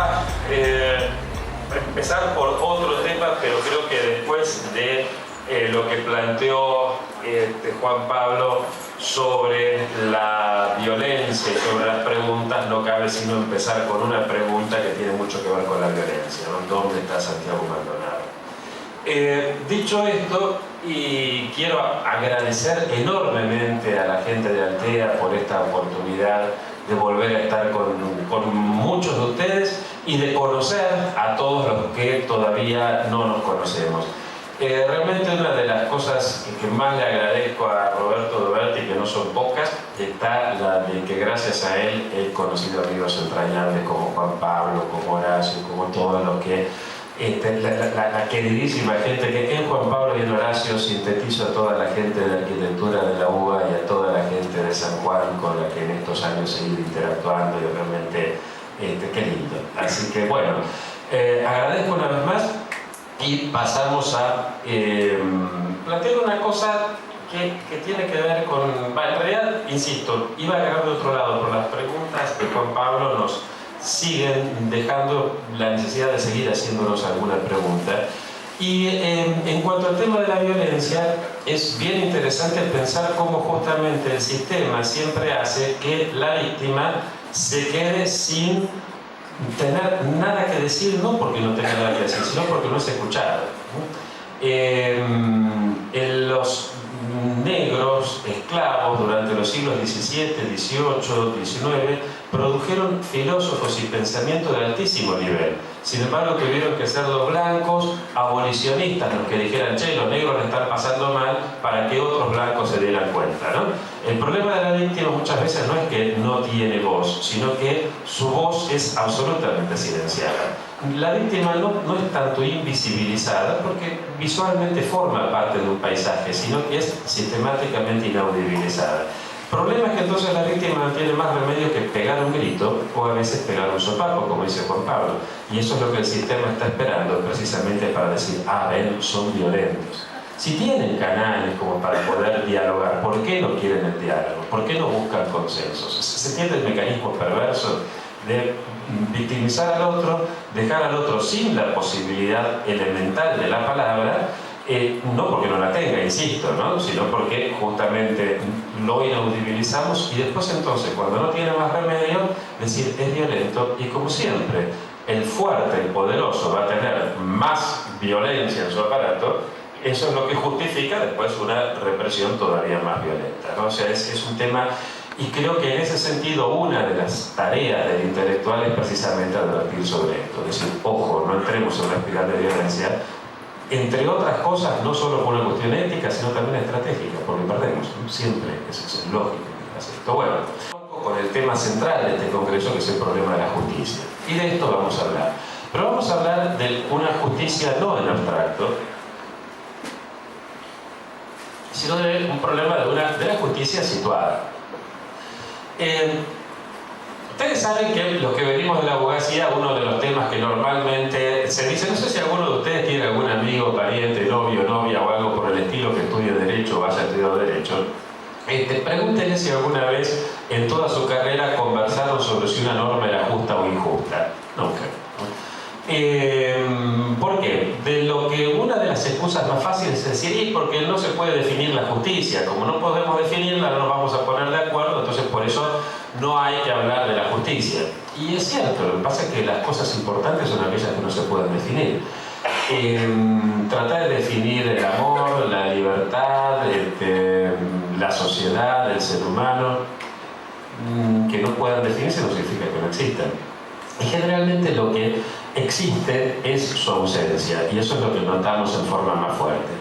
a empezar por otro tema, pero creo que después de lo que planteó Juan Pablo sobre la violencia y sobre las preguntas, no cabe sino empezar con una pregunta que tiene mucho que ver con la violencia, ¿no? ¿Dónde está Santiago Maldonado? Dicho esto, y quiero agradecer enormemente a la gente de Altea por esta oportunidad de volver a estar con muchos de ustedes y de conocer a todos los que todavía no nos conocemos. Realmente una de las cosas que más le agradezco a Roberto Doberti, que no son pocas, está la de que gracias a él he conocido amigos entrañables como Juan Pablo, como Horacio, como todos los que la queridísima gente que en Juan Pablo y en Horacio sintetizo a toda la gente de arquitectura de la UBA y a toda la gente de San Juan con la que en estos años he ido interactuando y realmente qué lindo. Así que bueno, agradezco una vez más y pasamos a plantear una cosa que tiene que ver con, en realidad, insisto, iba a agarrar de otro lado, por las preguntas que Juan Pablo nos siguen dejando la necesidad de seguir haciéndonos alguna pregunta. Y en cuanto al tema de la violencia, es bien interesante pensar cómo justamente el sistema siempre hace que la víctima se quede sin tener nada que decir, no porque no tenga nada que decir, sino porque no es escuchado. Los negros esclavos durante los siglos XVII, XVIII, XIX produjeron filósofos y pensamiento de altísimo nivel. Sin embargo, tuvieron que ser los blancos abolicionistas los que dijeran: che, los negros le están pasando mal, para que otros blancos se dieran cuenta, ¿no? El problema de la víctima muchas veces no es que no tiene voz, sino que su voz es absolutamente silenciada. La víctima no es tanto invisibilizada porque visualmente forma parte de un paisaje, sino que es sistemáticamente inaudibilizada. El problema es que entonces la víctima no tiene más remedio que pegar un grito o a veces pegar un sopapo, como dice Juan Pablo. Y eso es lo que el sistema está esperando precisamente para decir: ah, ven, son violentos. Si tienen canales como para poder dialogar, ¿por qué no quieren el diálogo? ¿Por qué no buscan consensos? ¿Se entiende el mecanismo perverso de victimizar al otro, dejar al otro sin la posibilidad elemental de la palabra? No porque no la tenga, insisto, ¿no? Sino porque justamente lo inaudibilizamos y después entonces, cuando no tiene más remedio, decir: es violento. Y como siempre, el fuerte, el poderoso va a tener más violencia en su aparato. Eso es lo que justifica después una represión todavía más violenta, ¿no? O sea, es un tema, y creo que en ese sentido una de las tareas del intelectual es precisamente advertir sobre esto, es decir: ojo, no entremos en una espiral de violencia, entre otras cosas, no solo por una cuestión ética, sino también estratégica, porque perdemos, ¿no? Siempre, eso es lógico. Esto, bueno, con el tema central de este congreso, que es el problema de la justicia, y de esto vamos a hablar. Pero vamos a hablar de una justicia no en abstracto, sino de un problema de la justicia situada. Ustedes saben que los que venimos de la abogacía, uno de los temas que normalmente se dice, no sé si alguno de ustedes tiene algún amigo, pariente, novio, novia o algo por el estilo que estudie Derecho o haya estudiado Derecho, pregúntenle si alguna vez en toda su carrera conversaron sobre si una norma era justa o injusta. Nunca. ¿Por qué? De lo que una de las excusas más fáciles es decir: y porque no se puede definir la justicia, como no podemos definirla, no nos vamos a poner de acuerdo, entonces por eso no hay que hablar de la justicia. Y es cierto, lo que pasa es que las cosas importantes son aquellas que no se pueden definir. Tratar de definir el amor, la libertad, la sociedad, el ser humano, que no puedan definirse no significa que no existan. Y generalmente lo que existe es su ausencia, y eso es lo que notamos en forma más fuerte.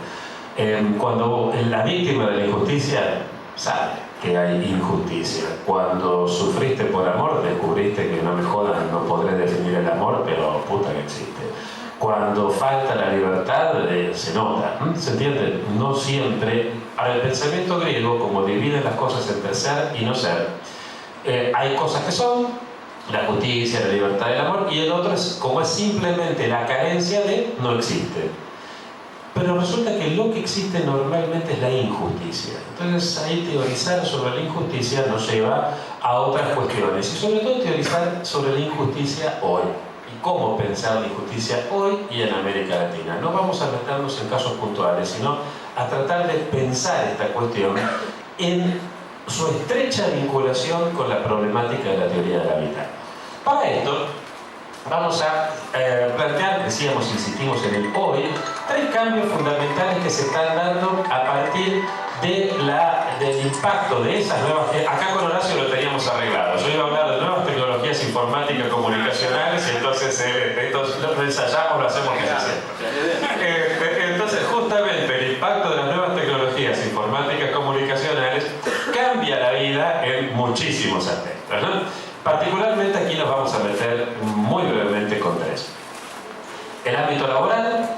Cuando la víctima de la injusticia sabe que hay injusticia. Cuando sufriste por amor, descubriste que no me jodan, no podré definir el amor, pero puta que existe. Cuando falta la libertad, se nota. ¿Se entiende? No siempre. Para el pensamiento griego, como divide las cosas entre ser y no ser, hay cosas que son la justicia, la libertad, el amor, y el otro es como es simplemente la carencia de no existe. Pero resulta que lo que existe normalmente es la injusticia. Entonces ahí teorizar sobre la injusticia nos lleva a otras cuestiones, y sobre todo teorizar sobre la injusticia hoy, y cómo pensar la injusticia hoy y en América Latina. No vamos a meternos en casos puntuales, sino a tratar de pensar esta cuestión en su estrecha vinculación con la problemática de la teoría de la vida. Para esto, vamos a plantear, decíamos, insistimos en el hoy, 3 cambios fundamentales que se están dando a partir del impacto de esas nuevas... Acá con Horacio lo teníamos arreglado. Yo iba a hablar de nuevas tecnologías informáticas comunicacionales y entonces lo ensayamos, lo hacemos casi siempre. Entonces, justamente el impacto de las nuevas tecnologías informáticas comunicacionales cambia la vida en muchísimos aspectos, ¿no? Particularmente aquí nos vamos a meter muy brevemente con 3. El ámbito laboral.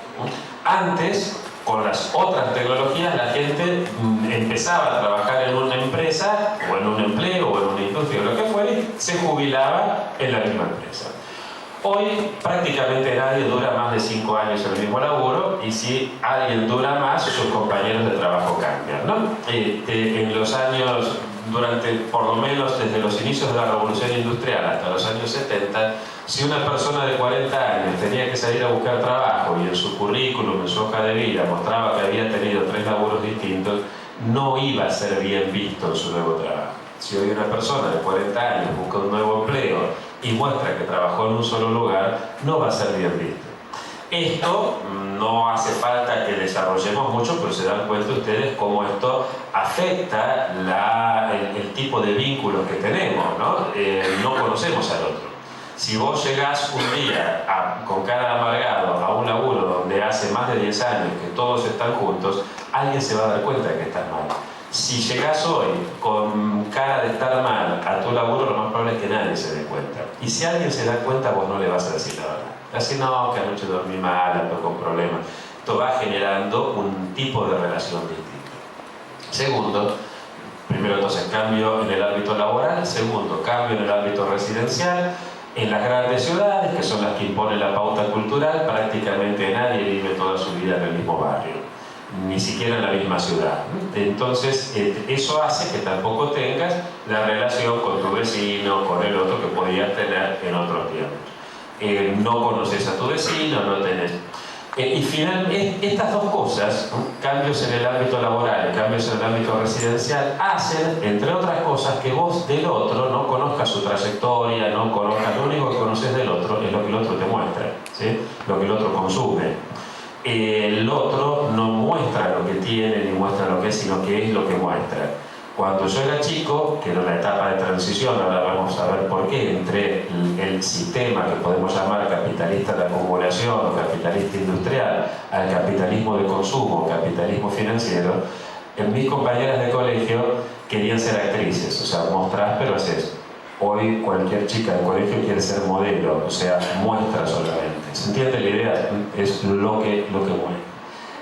Antes, con las otras tecnologías, la gente empezaba a trabajar en una empresa, o en un empleo, o en una industria, o lo que fuera, y se jubilaba en la misma empresa. Hoy prácticamente nadie dura más de 5 años en el mismo laburo, y si alguien dura más, sus compañeros de trabajo cambian, ¿no? En los años, por lo menos desde los inicios de la Revolución Industrial hasta los años 70, si una persona de 40 años tenía que salir a buscar trabajo y en su currículum, en su hoja de vida, mostraba que había tenido 3 laburos distintos, no iba a ser bien visto en su nuevo trabajo. Si hoy una persona de 40 años busca un nuevo empleo y muestra que trabajó en un solo lugar, no va a ser bien visto. Esto no hace falta que desarrollemos mucho, pero se dan cuenta ustedes cómo esto afecta el tipo de vínculos que tenemos, ¿no? No conocemos al otro. Si vos llegás un día con cara amargado a un laburo donde hace más de 10 años que todos están juntos, alguien se va a dar cuenta de que estás mal. Si llegás hoy con cara de estar mal a tu laburo, lo más probable es que nadie se dé cuenta. Y si alguien se da cuenta, vos no le vas a decir la verdad. Así no, que anoche dormí mal, ando con problemas. Esto va generando un tipo de relación distinto. Segundo, primero entonces cambio en el ámbito laboral. Segundo, cambio en el ámbito residencial. En las grandes ciudades, que son las que imponen la pauta cultural, prácticamente nadie vive toda su vida en el mismo barrio, ni siquiera en la misma ciudad. Entonces, eso hace que tampoco tengas la relación con tu vecino, con el otro que podías tener en otros tiempos. No conoces a tu vecino, no tenés... y finalmente, estas 2 cosas, cambios en el ámbito laboral y cambios en el ámbito residencial, hacen, entre otras cosas, que vos del otro no conozcas su trayectoria, no conozcas, lo único que conoces del otro es lo que el otro te muestra, ¿sí? Lo que el otro consume. El otro no muestra lo que tiene ni muestra lo que es, sino que es lo que muestra. Cuando yo era chico, que era una etapa de transición, ahora vamos a ver por qué, entre el sistema que podemos llamar capitalista de acumulación o capitalista industrial al capitalismo de consumo, capitalismo financiero, mis compañeras de colegio querían ser actrices, o sea, mostrás pero haces. Hoy cualquier chica de colegio quiere ser modelo, o sea, muestra solamente. ¿Se entiende la idea? Es lo que muestra.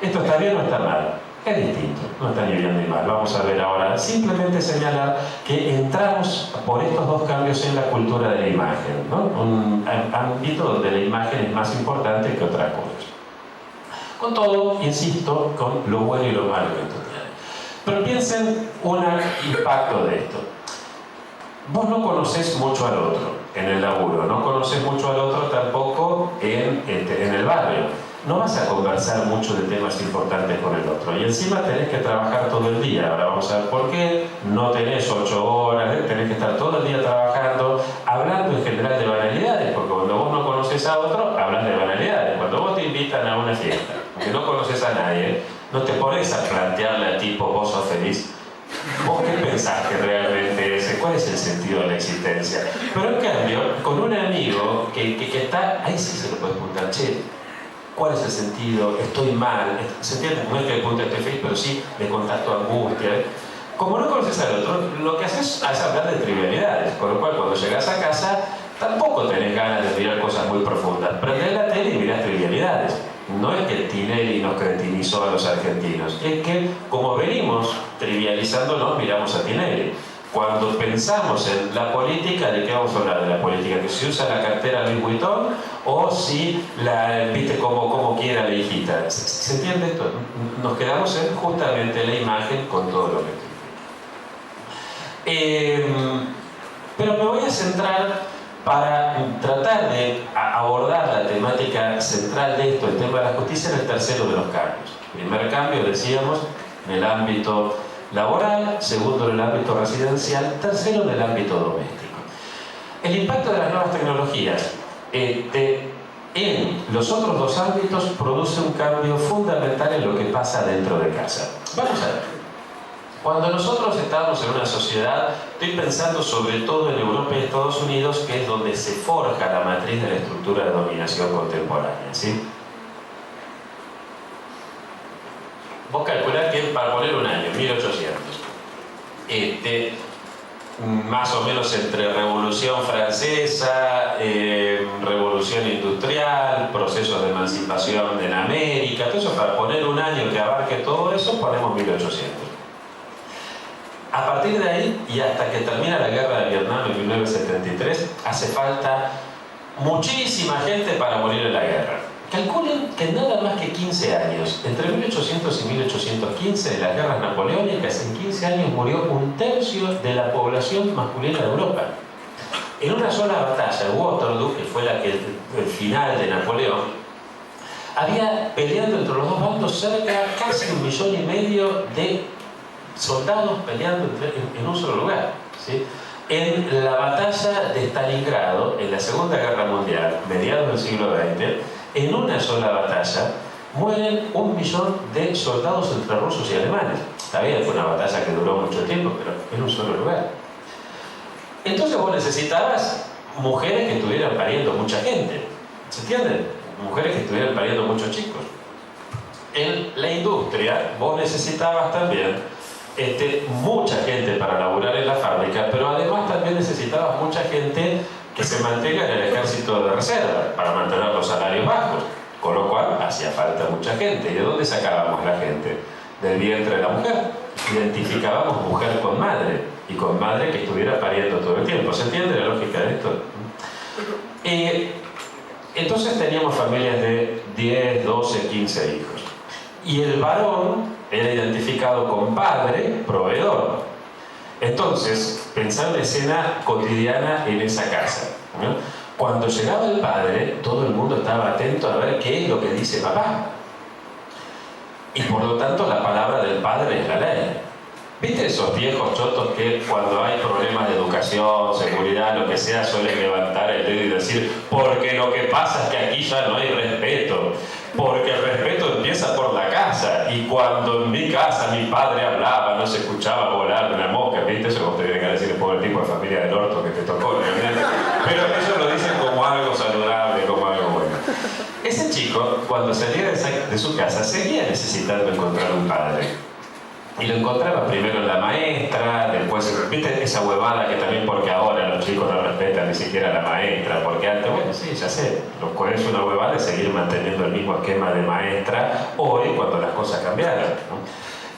¿Esto está bien o está mal? Es distinto, no está ni bien ni mal. Vamos a ver ahora, simplemente señalar que entramos por estos 2 cambios en la cultura de la imagen, ¿no? Un ámbito donde la imagen es más importante que otras cosas. Con todo, insisto, con lo bueno y lo malo que esto tiene. Pero piensen un impacto de esto. Vos no conocés mucho al otro en el laburo, no conocés mucho al otro tampoco en el barrio. No vas a conversar mucho de temas importantes con el otro y encima tenés que trabajar todo el día. Ahora vamos a ver por qué. No tenés 8 horas, tenés que estar todo el día trabajando, hablando en general de banalidades, porque cuando vos no conoces a otro, hablas de banalidades. Cuando vos te invitan a una fiesta, aunque no conoces a nadie, no te pones a plantearle al tipo, vos sos feliz. ¿Vos qué pensás que realmente es? ¿Cuál es el sentido de la existencia? Pero en cambio, con un amigo que está, ahí sí se lo puedes preguntar, che, ¿cuál es el sentido? Estoy mal. ¿Se entiende? No es que de punto esté feliz, pero sí le contás tu angustia. Como no conoces al otro, lo que haces es hablar de trivialidades, con lo cual cuando llegas a casa tampoco tenés ganas de mirar cosas muy profundas. Prendés la tele y mirás trivialidades. No es que Tinelli nos cretinizó a los argentinos, es que como venimos trivializándonos, miramos a Tinelli. Cuando pensamos en la política, ¿de qué vamos a hablar? De la política, que si usa la cartera Louis Vuitton o si viste como quiera la hijita. ¿Se entiende esto? Nos quedamos en justamente la imagen con todo lo que tiene. Pero me voy a centrar para tratar de abordar la temática central de esto, el tema de la justicia, era el tercero de los cambios. Primer cambio, decíamos, en el ámbito laboral, segundo en el ámbito residencial, tercero en el ámbito doméstico. El impacto de las nuevas tecnologías en los otros dos ámbitos produce un cambio fundamental en lo que pasa dentro de casa. Vamos a ver. Cuando nosotros estamos en una sociedad, estoy pensando sobre todo en Europa y Estados Unidos, que es donde se forja la matriz de la estructura de dominación contemporánea, ¿sí? Vos calculás que para poner un año, 1800, más o menos entre Revolución Francesa, Revolución Industrial, procesos de emancipación en América, todo eso, para poner un año que abarque todo eso, ponemos 1800. A partir de ahí, y hasta que termina la guerra de Vietnam en 1973, hace falta muchísima gente para morir en la guerra. Calculen que nada más que 15 años, entre 1800 y 1815, en las guerras napoleónicas, en 15 años murió un tercio de la población masculina de Europa. En una sola batalla, Waterloo, que fue el final de Napoleón, había peleando entre los dos bandos cerca casi 1,5 millones de soldados peleando en un solo lugar, ¿sí? En la batalla de Stalingrado, en la Segunda Guerra Mundial, mediados del siglo XX, en una sola batalla mueren 1 millón de soldados entre rusos y alemanes. Está bien, fue una batalla que duró mucho tiempo, pero en un solo lugar. Entonces vos necesitabas mujeres que estuvieran pariendo mucha gente, ¿se entiende? Mujeres que estuvieran pariendo muchos chicos. En la industria vos necesitabas también mucha gente para laburar en la fábrica, pero además también necesitabas mucha gente que se mantenga en el ejército de reserva para mantener los salarios bajos, con lo cual hacía falta mucha gente. ¿Y de dónde sacábamos la gente? Del vientre de la mujer. Identificábamos mujer con madre, y con madre que estuviera pariendo todo el tiempo. ¿Se entiende la lógica de esto? Entonces teníamos familias de 10, 12, 15 hijos. Y el varón era identificado con padre, proveedor. Entonces, pensá en la escena cotidiana en esa casa, ¿no? Cuando llegaba el padre, todo el mundo estaba atento a ver qué es lo que dice papá. Y por lo tanto, la palabra del padre es la ley. ¿Viste esos viejos chotos que cuando hay problemas de educación, seguridad, lo que sea, suelen levantar el dedo y decir, porque lo que pasa es que aquí ya no hay respeto, porque el respeto empieza por la casa, y cuando en mi casa mi padre hablaba, no se escuchaba volar una mosca? ¿Viste? Eso vos te viene que decir el pobre tipo de familia del orto que te tocó, ¿no? Pero ellos lo dicen como algo saludable, como algo bueno. Ese chico, cuando salía de su casa, seguía necesitando encontrar un padre. Y lo encontraba primero en la maestra, después, ¿viste esa huevada que también porque ahora los chicos no respetan ni siquiera a la maestra? Porque antes, bueno, sí, ya sé, lo cual es una huevada de seguir manteniendo el mismo esquema de maestra hoy cuando las cosas cambiaron, ¿no?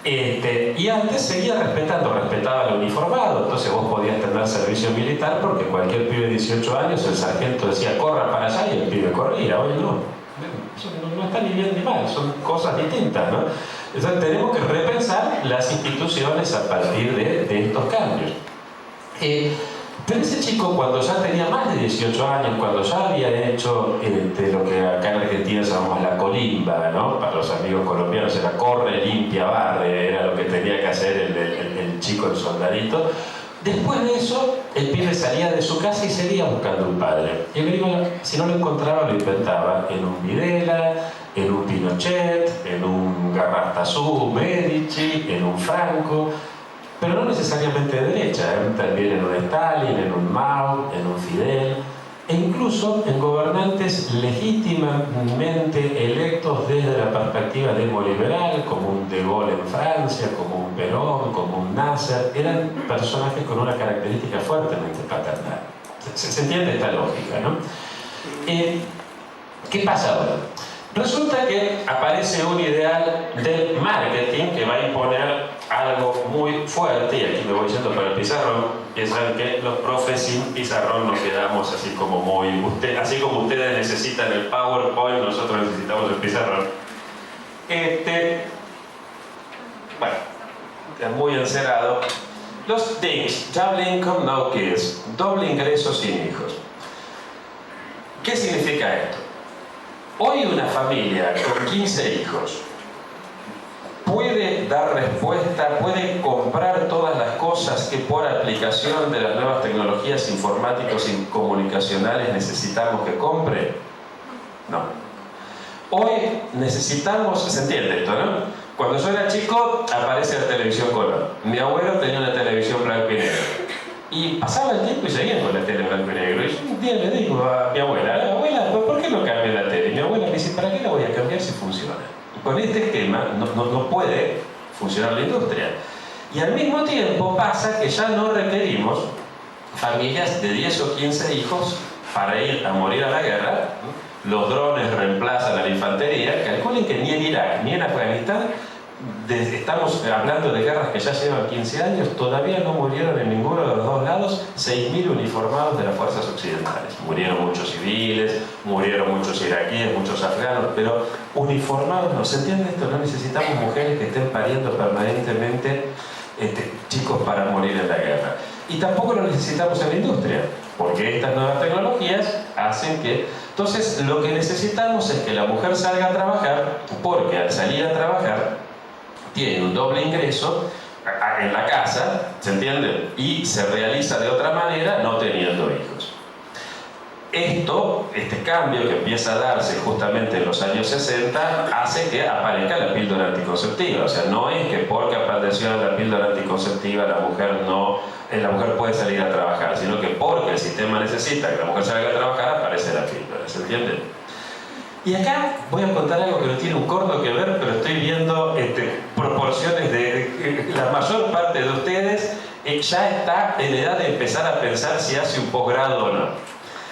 Y antes seguía respetaba el uniformado, entonces vos podías tener servicio militar porque cualquier pibe de 18 años, el sargento decía corra para allá y el pibe corría. Hoy no, eso no está ni bien ni mal, son cosas distintas, ¿no? Entonces tenemos que repensar las instituciones a partir de estos cambios. Pero ese chico, cuando ya tenía más de 18 años, cuando ya había hecho lo que acá en Argentina llamamos la colimba, ¿no? Para los amigos colombianos era corre, limpia, barre, era lo que tenía que hacer el chico, el soldadito. Después de eso, el pibe salía de su casa y seguía buscando un padre. Y si no lo encontraba, lo inventaba en un Videla, en un Pinochet, en un Garrastazu, Medici, en un Franco, pero no necesariamente de derecha, también en un Stalin, en un Mao, en un Fidel, e incluso en gobernantes legítimamente electos desde la perspectiva demoliberal, como un De Gaulle en Francia, como un Perón, como un Nasser. Eran personajes con una característica fuertemente paternal. ¿Se entiende esta lógica, no? ¿Qué pasa ahora? Resulta que aparece un ideal del marketing que va a imponer algo muy fuerte, y aquí me voy yendo para el pizarrón. Piensan que los profes sin pizarrón nos quedamos así como así como ustedes necesitan el PowerPoint, nosotros necesitamos el pizarrón. Bueno, está muy encerrado. Los DINKs, Double Income No Kids, doble ingreso sin hijos. ¿Qué significa esto? Hoy una familia con 15 hijos puede dar respuesta, puede comprar todas las cosas que por aplicación de las nuevas tecnologías informáticas y comunicacionales necesitamos que compre. No. Hoy necesitamos, se entiende esto, ¿no? Cuando yo era chico aparece la televisión color. Mi abuelo tenía una televisión blanco y negro. Y pasaba el tiempo y seguía con la tele blanco y negro. Y yo un día le digo a mi abuela, ¿por qué no cambia la tele? Y mi abuela me dice, ¿para qué la voy a cambiar si funciona? Con este esquema no puede funcionar la industria. Y al mismo tiempo pasa que ya no requerimos familias de 10 o 15 hijos para ir a morir a la guerra. Los drones reemplazan a la infantería. Calculen que ni en Irak ni en Afganistán, estamos hablando de guerras que ya llevan 15 años, todavía no murieron en ninguno de los dos lados 6.000 uniformados de las fuerzas occidentales. Murieron muchos civiles, murieron muchos iraquíes, muchos afganos, pero uniformados no. ¿Se entiende esto? No necesitamos mujeres que estén pariendo permanentemente chicos para morir en la guerra. Y tampoco lo necesitamos en la industria, porque estas nuevas tecnologías hacen que... Entonces, lo que necesitamos es que la mujer salga a trabajar, porque al salir a trabajar tiene un doble ingreso en la casa, ¿se entiende? Y se realiza de otra manera no teniendo hijos. Este cambio que empieza a darse justamente en los años 60 hace que aparezca la píldora anticonceptiva. O sea, no es que porque apareció la píldora anticonceptiva la mujer puede salir a trabajar, sino que porque el sistema necesita que la mujer salga a trabajar aparece la píldora, ¿se entiende? Y acá voy a contar algo que no tiene un corno que ver, pero estoy viendo proporciones de la mayor parte de ustedes ya está en edad de empezar a pensar si hace un posgrado o no.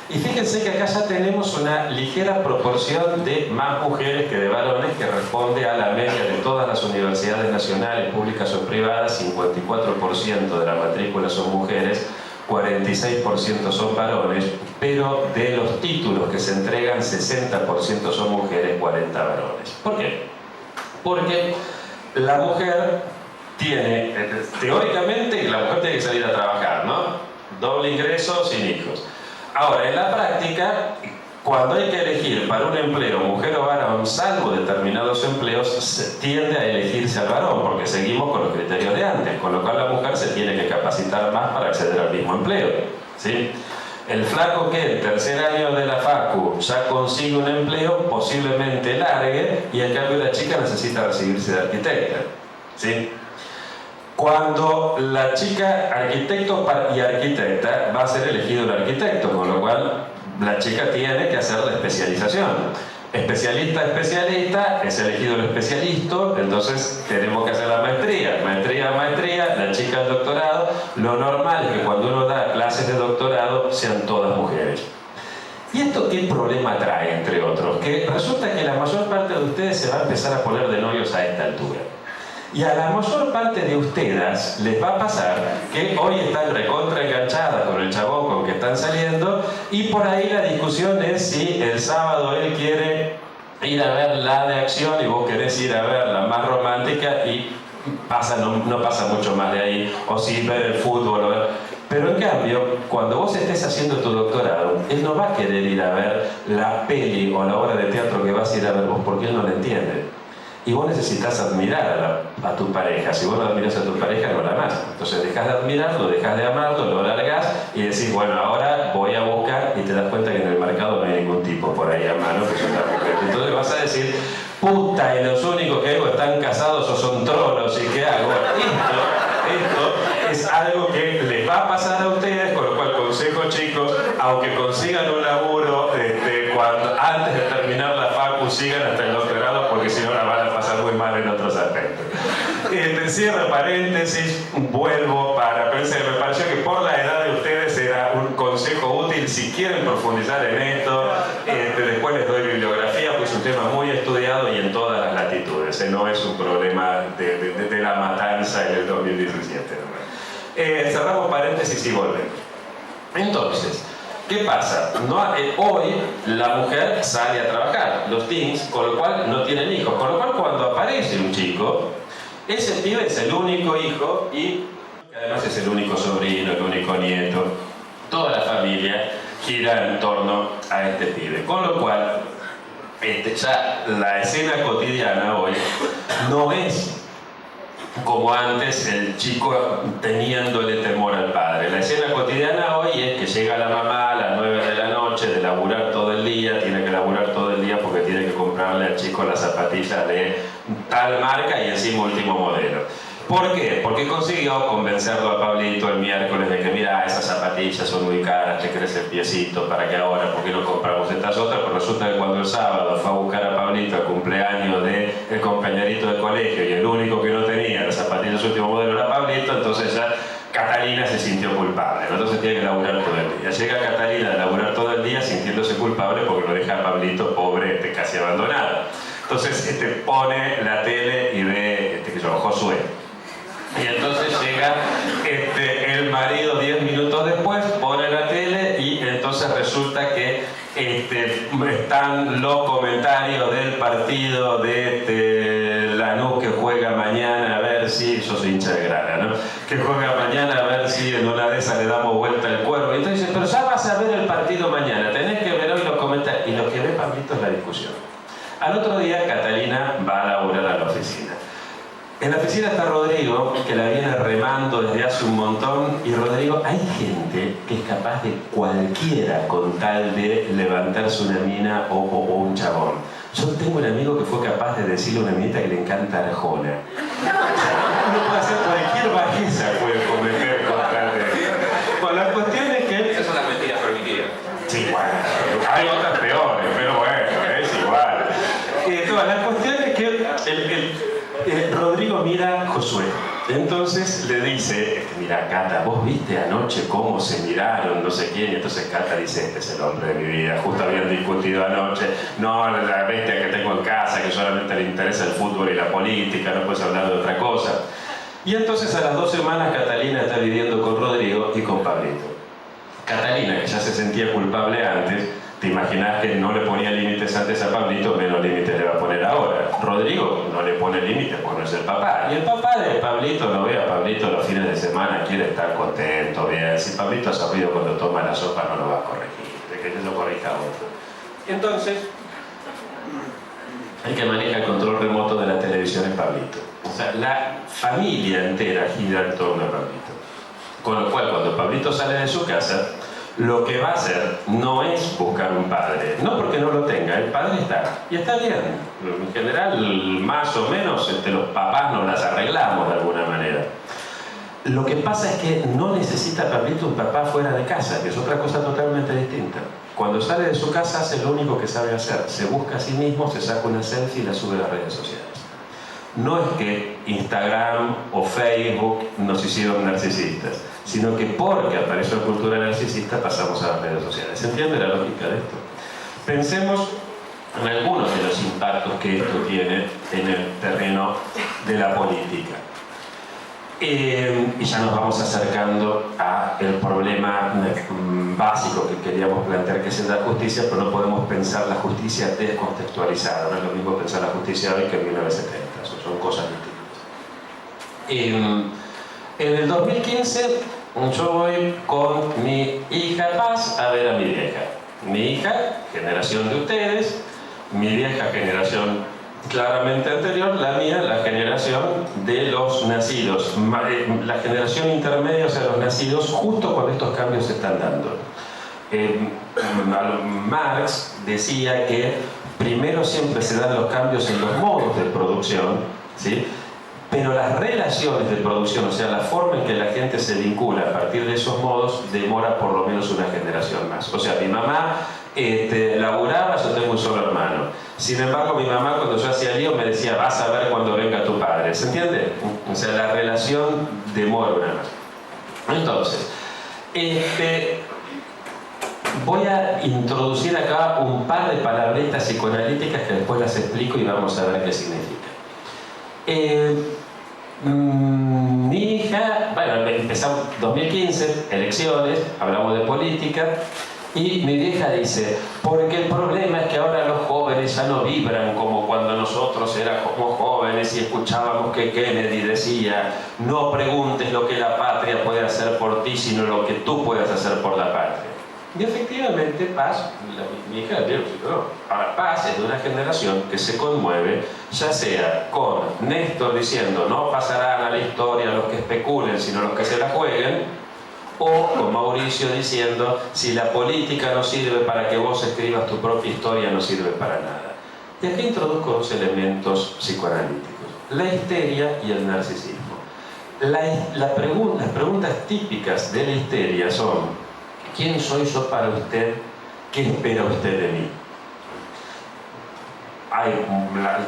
Y fíjense que acá ya tenemos una ligera proporción de más mujeres que de varones, que responde a la media de todas las universidades nacionales, públicas o privadas. 54% de la matrícula son mujeres, 46% son varones, pero de los títulos que se entregan, 60% son mujeres, 40% varones. ¿Por qué? Porque la mujer tiene, teóricamente, la mujer tiene que salir a trabajar, ¿no? Doble ingreso, sin hijos. Ahora, en la práctica, cuando hay que elegir para un empleo, mujer o varón, salvo determinados empleos, se tiende a elegirse al varón, porque seguimos con los criterios de antes, con lo cual la mujer se tiene que capacitar más para acceder al mismo empleo, ¿sí? El flaco que el tercer año de la facu ya consigue un empleo, posiblemente largue, y en cambio la chica necesita recibirse de arquitecta, ¿sí? Cuando la chica arquitecto y arquitecta va a ser elegido el arquitecto, con lo cual la chica tiene que hacer la especialización. Especialista, es elegido el especialista, entonces tenemos que hacer la maestría. Maestría, la chica el doctorado. Lo normal es que cuando uno da clases de doctorado sean todas mujeres. ¿Y esto qué problema trae, entre otros? Que resulta que la mayor parte de ustedes se va a empezar a poner de novios a esta altura. Y a la mayor parte de ustedes les va a pasar que hoy están recontra enganchadas con el chabón con que están saliendo, y por ahí la discusión es si el sábado él quiere ir a ver la de acción y vos querés ir a ver la más romántica, y no pasa mucho más de ahí, o si ver el fútbol. Pero en cambio, cuando vos estés haciendo tu doctorado, él no va a querer ir a ver la peli o la obra de teatro que vas a ir a ver vos, porque él no la entiende. Y vos necesitas admirar a tu pareja. Si vos no admiras a tu pareja, no la amás. Entonces dejas de admirarlo, dejas de amarlo, lo largás y decís, bueno, ahora voy a buscar, y te das cuenta que en el mercado no hay ningún tipo por ahí a mano que son tan mujeres. Entonces vas a decir, puta, y los únicos que hago están casados o son trolos, ¿y qué hago? Esto es algo que les va a pasar a ustedes, con lo cual consejo, chicos, aunque consigan un laburo antes de terminar la facu, sigan hasta el doctorado, porque si no la van a pasar muy mal en otros aspectos. Cierro paréntesis, vuelvo para pensar, me pareció que por la edad de ustedes era un consejo útil si quieren profundizar en esto. Después les doy bibliografía, pues es un tema muy estudiado y en todas las latitudes, no es un problema de la matanza en el 2017. Cerramos paréntesis y volvemos. Entonces, ¿qué pasa? Hoy la mujer sale a trabajar, los teens, con lo cual no tienen hijos, con lo cual cuando aparece un chico, ese pibe es el único hijo y además es el único sobrino, el único nieto, toda la familia. gira en torno a este pibe. Con lo cual, ya la escena cotidiana hoy no es como antes el chico teniéndole temor al padre. La escena cotidiana hoy es que llega la mamá a las 9 de la noche de laburar todo el día, tiene que laburar todo el día porque tiene que comprarle al chico las zapatillas de tal marca y encima último modelo. ¿Por qué? Porque consiguió convencerlo a Pablito el miércoles de que mira, esas zapatillas son muy caras, te crece el piecito, ¿para qué ahora? ¿Por qué no compramos estas otras? Pues resulta que cuando el sábado fue a buscar a Pablito al cumpleaños del compañerito de colegio y el único que no tenía las zapatillas último modelo era Pablito, entonces ya Catalina se sintió culpable, ¿no? Entonces tiene que laburar todo el día. Llega Catalina a laburar todo el día sintiéndose culpable porque lo deja a Pablito pobre, casi abandonado. Entonces pone la tele y ve Josué. Y entonces llega el marido 10 minutos después, pone la tele y entonces resulta que están los comentarios del partido de Lanús que juega mañana a ver si, yo soy hincha de Grana, ¿no? Que juega mañana a ver si en una de esas le damos vuelta al cuervo. Y entonces dice, pero ya vas a ver el partido mañana, tenés que ver hoy los comentarios. Y lo que ve Pablito es la discusión. Al otro día Catalina va a laburar a la oficina. En la oficina está Rodrigo, que la viene remando desde hace un montón, y Rodrigo, hay gente que es capaz de cualquiera con tal de levantarse una mina o un chabón. Yo tengo un amigo que fue capaz de decirle a una minita que le encanta Arjona. Uno puede hacer cualquier bajeza, puede cometer con tal de... Bueno, la cuestión es que... Esas son las mentiras permitidas. Sí, bueno, hay otras peores, pero bueno, es igual. La cuestión es que Rodrigo mira a Josué. Entonces le dice, mira Cata, vos viste anoche cómo se miraron, no sé quién. Y entonces Cata dice, este es el hombre de mi vida. Justo habían discutido anoche. No, la bestia que tengo en casa, que solamente le interesa el fútbol y la política, no puedes hablar de otra cosa. Y entonces a las 2 semanas Catalina está viviendo con Rodrigo y con Pablito. Catalina, que ya se sentía culpable antes, te imaginas que no le ponía límites antes a Pablito, menos límites le va a poner ahora. Rodrigo no le pone límites porque no es el papá. Y el papá de Pablito no ve a Pablito los fines de semana, quiere estar contento, bien. Si Pablito ha sabido cuando toma la sopa no lo va a corregir, de que lo corrija otro. Entonces, el que maneja el control remoto de la televisión es Pablito. O sea, la familia entera gira en torno a Pablito. Con lo cual, cuando Pablito sale de su casa, lo que va a hacer no es buscar un padre, no porque no lo tenga, el padre está, y está bien. En general, más o menos, los papás nos las arreglamos de alguna manera. Lo que pasa es que no necesita Pablito un papá fuera de casa, que es otra cosa totalmente distinta. Cuando sale de su casa hace lo único que sabe hacer, se busca a sí mismo, se saca una selfie y la sube a las redes sociales. No es que Instagram o Facebook nos hicieron narcisistas, sino que porque apareció la cultura narcisista pasamos a las redes sociales. ¿Se entiende la lógica de esto? Pensemos en algunos de los impactos que esto tiene en el terreno de la política. Y ya nos vamos acercando al problema básico que queríamos plantear, que es el de la justicia, pero no podemos pensar la justicia descontextualizada. No es lo mismo pensar la justicia hoy que en 1970, son cosas distintas. En el 2015 yo voy con mi hija Paz a ver a mi vieja. Mi hija, generación de ustedes, mi vieja, generación claramente anterior, la mía, la generación de los nacidos, la generación intermedia, o sea, los nacidos justo cuando estos cambios se están dando. Marx decía que primero siempre se dan los cambios en los modos de producción, ¿sí? Pero las relaciones de producción, o sea, la forma en que la gente se vincula a partir de esos modos, demora por lo menos una generación más. O sea, mi mamá laburaba, yo tengo un solo hermano. Sin embargo, mi mamá cuando yo hacía lío me decía, vas a ver cuando venga tu padre. ¿Se entiende? O sea, la relación demora una más. Entonces, voy a introducir acá un par de palabritas psicoanalíticas que después las explico y vamos a ver qué significa. Mi hija, bueno, empezamos 2015, elecciones, hablamos de política, y mi vieja dice, porque el problema es que ahora los jóvenes ya no vibran como cuando nosotros éramos jóvenes y escuchábamos que Kennedy decía, no preguntes lo que la patria puede hacer por ti, sino lo que tú puedes hacer por la patria. Y efectivamente Paz, mi hija, no. Ahora Paz es de una generación que se conmueve, ya sea con Néstor diciendo no pasarán a la historia los que especulen, sino los que se la jueguen, o con Mauricio diciendo si la política no sirve para que vos escribas tu propia historia, no sirve para nada. Y aquí introduzco dos elementos psicoanalíticos: la histeria y el narcisismo. Las preguntas típicas de la histeria son: ¿quién soy yo para usted? ¿Qué espera usted de mí? Hay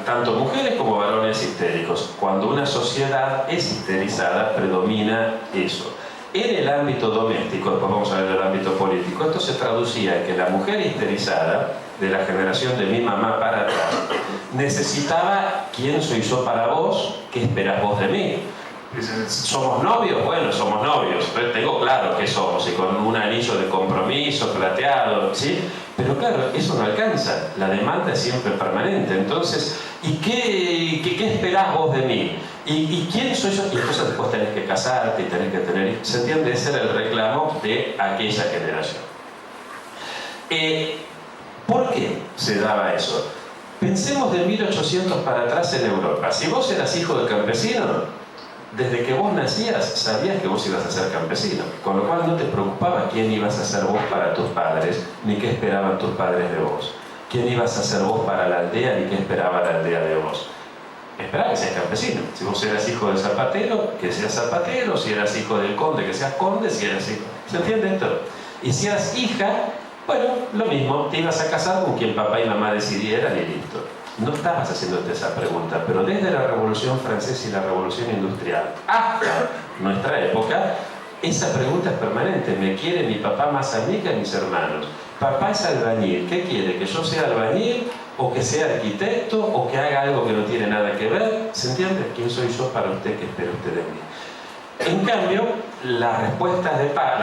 tanto mujeres como varones histéricos. Cuando una sociedad es histerizada, predomina eso. En el ámbito doméstico, después vamos a ver el ámbito político, esto se traducía en que la mujer histerizada, de la generación de mi mamá para atrás, necesitaba: ¿quién soy yo para vos? ¿Qué esperás vos de mí? ¿Somos novios? Bueno, somos novios, pero tengo claro que somos, y con un anillo de compromiso plateado, ¿sí? Pero claro, eso no alcanza, la demanda es siempre permanente. Entonces, ¿y qué esperás vos de mí? ¿Y quién soy yo? Y entonces después tenés que casarte y tenés que tener... ¿Se entiende? Ese era el reclamo de aquella generación. ¿Por qué se daba eso? Pensemos de 1800 para atrás en Europa. Si vos eras hijo de campesino, desde que vos nacías sabías que vos ibas a ser campesino, con lo cual no te preocupaba quién ibas a ser vos para tus padres, ni qué esperaban tus padres de vos. Quién ibas a ser vos para la aldea, ni qué esperaba la aldea de vos. Esperaba que seas campesino. Si vos eras hijo del zapatero, que seas zapatero. Si eras hijo del conde, que seas conde. Si eras hijo... ¿Se entiende esto? Y si eras hija, bueno, lo mismo, te ibas a casar con quien papá y mamá decidieran y listo. No estabas haciéndote esa pregunta, pero desde la Revolución Francesa y la Revolución Industrial hasta nuestra época, esa pregunta es permanente. ¿Me quiere mi papá más a mí que a mis hermanos? Papá es albañil, ¿qué quiere? ¿Que yo sea albañil? ¿O que sea arquitecto? ¿O que haga algo que no tiene nada que ver? ¿Se entiende? ¿Quién soy yo para usted? ¿Qué espera usted de mí? En cambio, las respuestas de Paz,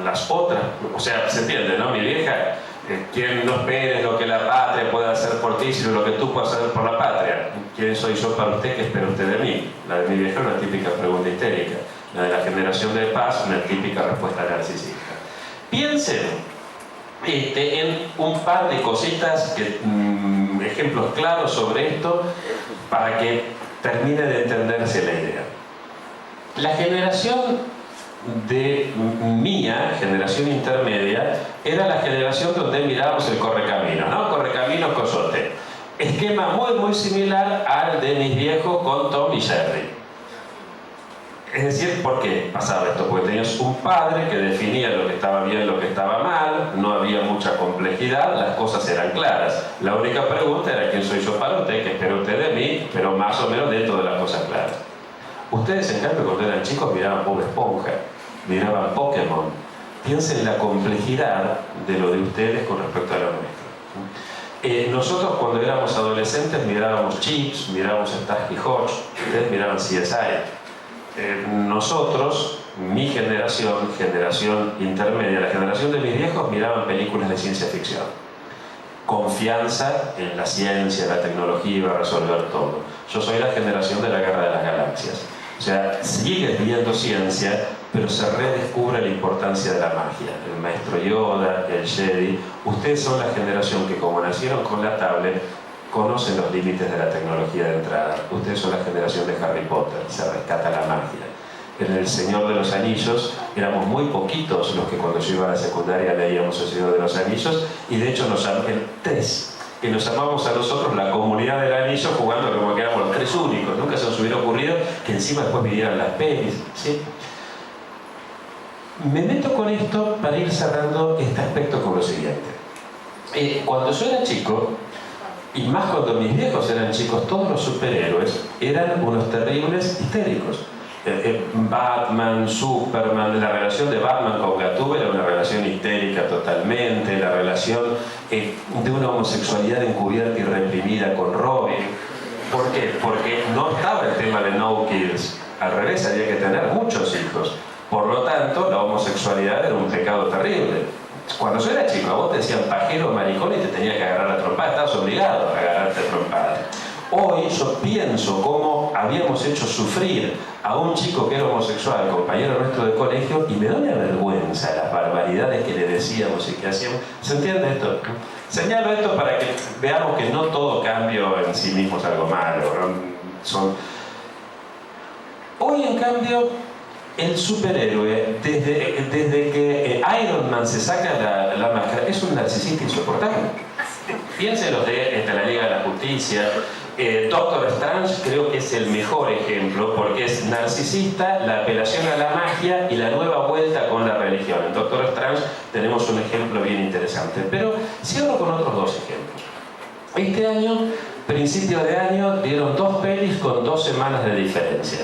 las otras, o sea, ¿se entiende, no? Mi vieja... ¿quién no espere lo que la patria pueda hacer por ti, sino lo que tú puedas hacer por la patria? ¿Quién soy yo para usted? ¿Qué espera usted de mí? La de mi vieja, una típica pregunta histérica. La de la generación de Paz, una típica respuesta narcisista. Piensen en un par de cositas, ejemplos claros sobre esto, para que termine de entenderse la idea. La generación de mía, generación intermedia, era la generación donde mirábamos el correcaminos, ¿no? Correcaminos Coyote. Esquema muy similar al de mis viejos con Tom y Jerry. Es decir, ¿por qué pasaba esto? Porque tenías un padre que definía lo que estaba bien, lo que estaba mal, no había mucha complejidad, las cosas eran claras. La única pregunta era: ¿quién soy yo para usted? ¿Qué espera usted de mí? Pero más o menos dentro de las cosas claras. Ustedes, en cambio, cuando eran chicos miraban Bob Esponja, miraban Pokémon. Piensen en la complejidad de lo de ustedes con respecto a lo nuestro. Nosotros, cuando éramos adolescentes, mirábamos Chips, mirábamos Starsky Hodge, ustedes miraban CSI. Nosotros, mi generación, generación intermedia, la generación de mis viejos, miraban películas de ciencia ficción. Confianza en la ciencia, la tecnología iba a resolver todo. Yo soy la generación de la Guerra de las Galaxias. O sea, sigues viendo ciencia, pero se redescubre la importancia de la magia. El maestro Yoda, el Jedi. Ustedes son la generación que, como nacieron con la tablet, conocen los límites de la tecnología de entrada. Ustedes son la generación de Harry Potter, se rescata la magia. En El Señor de los Anillos éramos muy poquitos los que cuando yo iba a la secundaria leíamos El Señor de los Anillos, y de hecho que nos llamamos a nosotros la comunidad del anillo, jugando como que éramos los tres únicos. Nunca se nos hubiera ocurrido que encima después vinieran las pelis, ¿sí? Me meto con esto para ir cerrando este aspecto con lo siguiente. Cuando yo era chico, y más cuando mis viejos eran chicos, todos los superhéroes eran unos terribles histéricos. Batman, Superman, la relación de Batman con Gatúbela era una relación histérica totalmente, la relación de una homosexualidad encubierta y reprimida con Robin. ¿Por qué? Porque no estaba el tema de no kills, al revés, había que tener muchos hijos. Por lo tanto, la homosexualidad era un pecado terrible. Cuando yo era chico, a vos te decían pajero o maricón y te tenías que agarrar la trompada, estabas obligado a agarrarte a trompada. Hoy yo pienso cómo habíamos hecho sufrir a un chico que era homosexual, compañero nuestro de colegio, y me da una vergüenza las barbaridades que le decíamos y que hacíamos. ¿Se entiende esto? Señalo esto para que veamos que no todo cambio en sí mismo es algo malo, ¿no? Hoy, en cambio, el superhéroe, desde que Iron Man se saca la máscara, es un narcisista insoportable. Piensen los de la Liga de la Justicia. Doctor Strange creo que es el mejor ejemplo, porque es narcisista, la apelación a la magia y la nueva vuelta con la religión. En Doctor Strange tenemos un ejemplo bien interesante. Pero cierro con otros dos ejemplos. Este año, principio de año, dieron 2 pelis con 2 semanas de diferencia.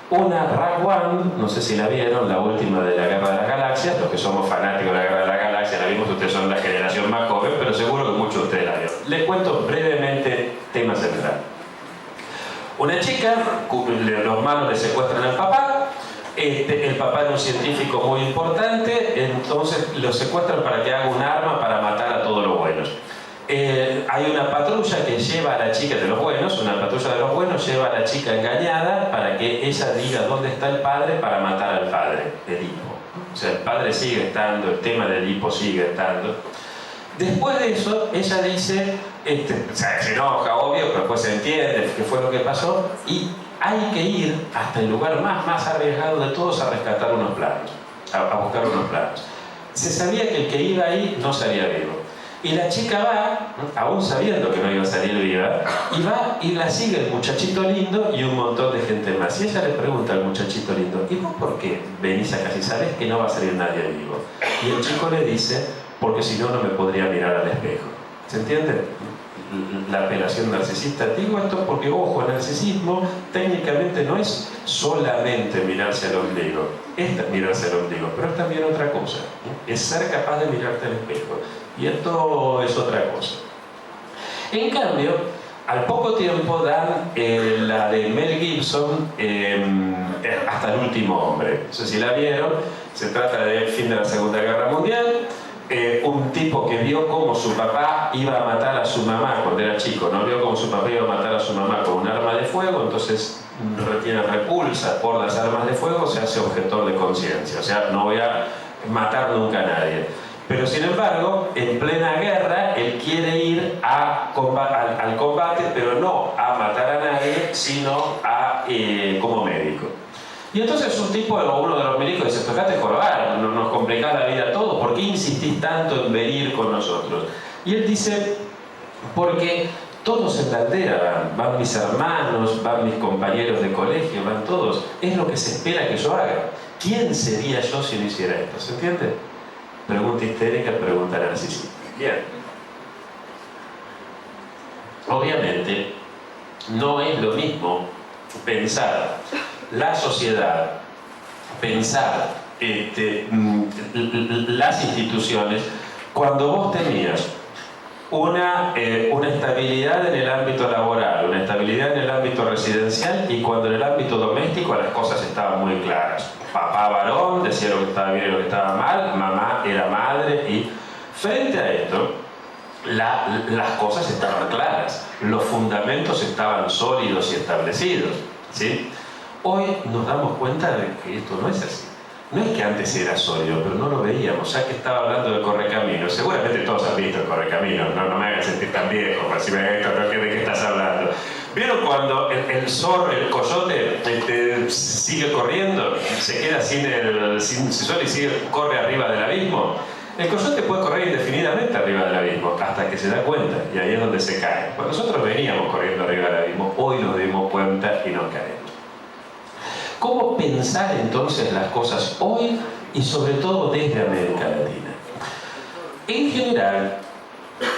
Una, Rogue One, no sé si la vieron, la última de la Guerra de las Galaxias. Los que somos fanáticos de la Guerra de las Galaxias la vimos, ustedes son la generación más joven, pero seguro que muchos de ustedes la vieron. Les cuento brevemente tema central. Una chica, los malos le secuestran al papá. El papá era un científico muy importante, entonces lo secuestran para que haga un arma para matar a todos los buenos. Hay una patrulla que lleva a la chica de los buenos, una patrulla de los buenos lleva a la chica engañada para que ella diga dónde está el padre para matar al padre, Edipo. O sea, el padre sigue estando, el tema de Edipo sigue estando. Después de eso, ella dice, se enoja, obvio, pero después se entiende qué fue lo que pasó, y hay que ir hasta el lugar más arriesgado de todos a rescatar unos planos, a buscar unos planos. Se sabía que el que iba ahí no salía vivo. Y la chica va, aún sabiendo que no iba a salir viva, y va y la sigue el muchachito lindo y un montón de gente más. Y ella le pregunta al muchachito lindo, ¿y vos por qué venís acá si sabés que no va a salir nadie vivo? Y el chico le dice, porque si no, no me podría mirar al espejo. ¿Se entiende? La apelación narcisista. Digo esto porque, ojo, el narcisismo técnicamente no es solamente mirarse al ombligo. Es mirarse al ombligo, pero es también otra cosa. Es ser capaz de mirarte al espejo. Y esto es otra cosa. En cambio, al poco tiempo dan la de Mel Gibson, Hasta el último hombre. No sé si la vieron. Se trata del fin de la Segunda Guerra Mundial. Un tipo que vio cómo su papá iba a matar a su mamá cuando era chico, ¿no? Vio cómo su papá iba a matar a su mamá con un arma de fuego, entonces tiene repulsa por las armas de fuego, se hace objetor de conciencia. O sea, no voy a matar nunca a nadie. Pero sin embargo, en plena guerra, él quiere ir al combate, pero no a matar a nadie, sino como médico. Y entonces un tipo, uno de los médicos dice, dejate jorobar, nos complicás la vida a todos, ¿por qué insistís tanto en venir con nosotros? Y él dice, porque todos en la aldea van mis hermanos, van mis compañeros de colegio, van todos, es lo que se espera que yo haga. ¿Quién sería yo si no hiciera esto? ¿Se entiende? Pregunta histérica, pregunta narcisista. Bien. Obviamente, no es lo mismo pensar la sociedad, pensar las instituciones, cuando vos tenías una estabilidad en el ámbito laboral, una estabilidad en el ámbito residencial, y cuando en el ámbito doméstico las cosas estaban muy claras. Papá varón decía lo que estaba bien y lo que estaba mal, mamá era madre, y frente a esto las cosas estaban claras, los fundamentos estaban sólidos y establecidos, ¿sí? Hoy nos damos cuenta de que esto no es así. No es que antes era sólido, pero no lo veíamos. Ya que estaba hablando del Correcaminos, seguramente todos han visto el Correcaminos, no me hagan sentir tan viejo, para decirme de qué estás hablando. ¿Vieron cuando el zorro, el coyote, sigue corriendo, se queda sin sol y corre arriba del abismo? El coyote puede correr indefinidamente arriba del abismo, hasta que se da cuenta, y ahí es donde se cae. Pues nosotros veníamos corriendo arriba del abismo, hoy nos dimos cuenta y no caemos. ¿Cómo pensar entonces las cosas hoy y sobre todo desde América Latina? En general,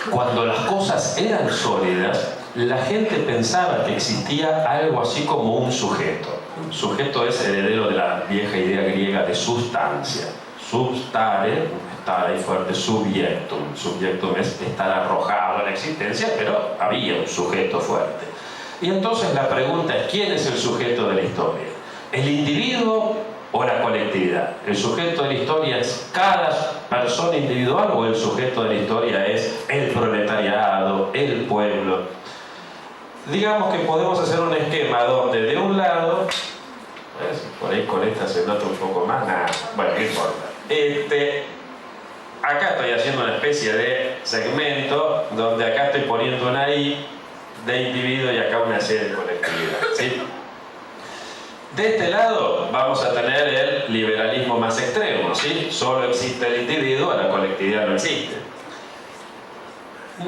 cuando las cosas eran sólidas, la gente pensaba que existía algo así como un sujeto. Un sujeto es heredero de la vieja idea griega de sustancia. Substare, estar ahí fuerte, subjectum. Subjectum es estar arrojado a la existencia, pero había un sujeto fuerte. Y entonces la pregunta es, ¿quién es el sujeto de la historia? ¿El individuo o la colectividad? ¿El sujeto de la historia es cada persona individual o el sujeto de la historia es el proletariado, el pueblo? digamos que podemos hacer un esquema donde de un lado, por ahí con esta se nota un poco más, nada, bueno, no importa. Acá estoy haciendo una especie de segmento donde acá estoy poniendo una I de individuo y acá una C de colectividad, ¿sí? De este lado vamos a tener el liberalismo más extremo, ¿sí? Solo existe el individuo, la colectividad no existe.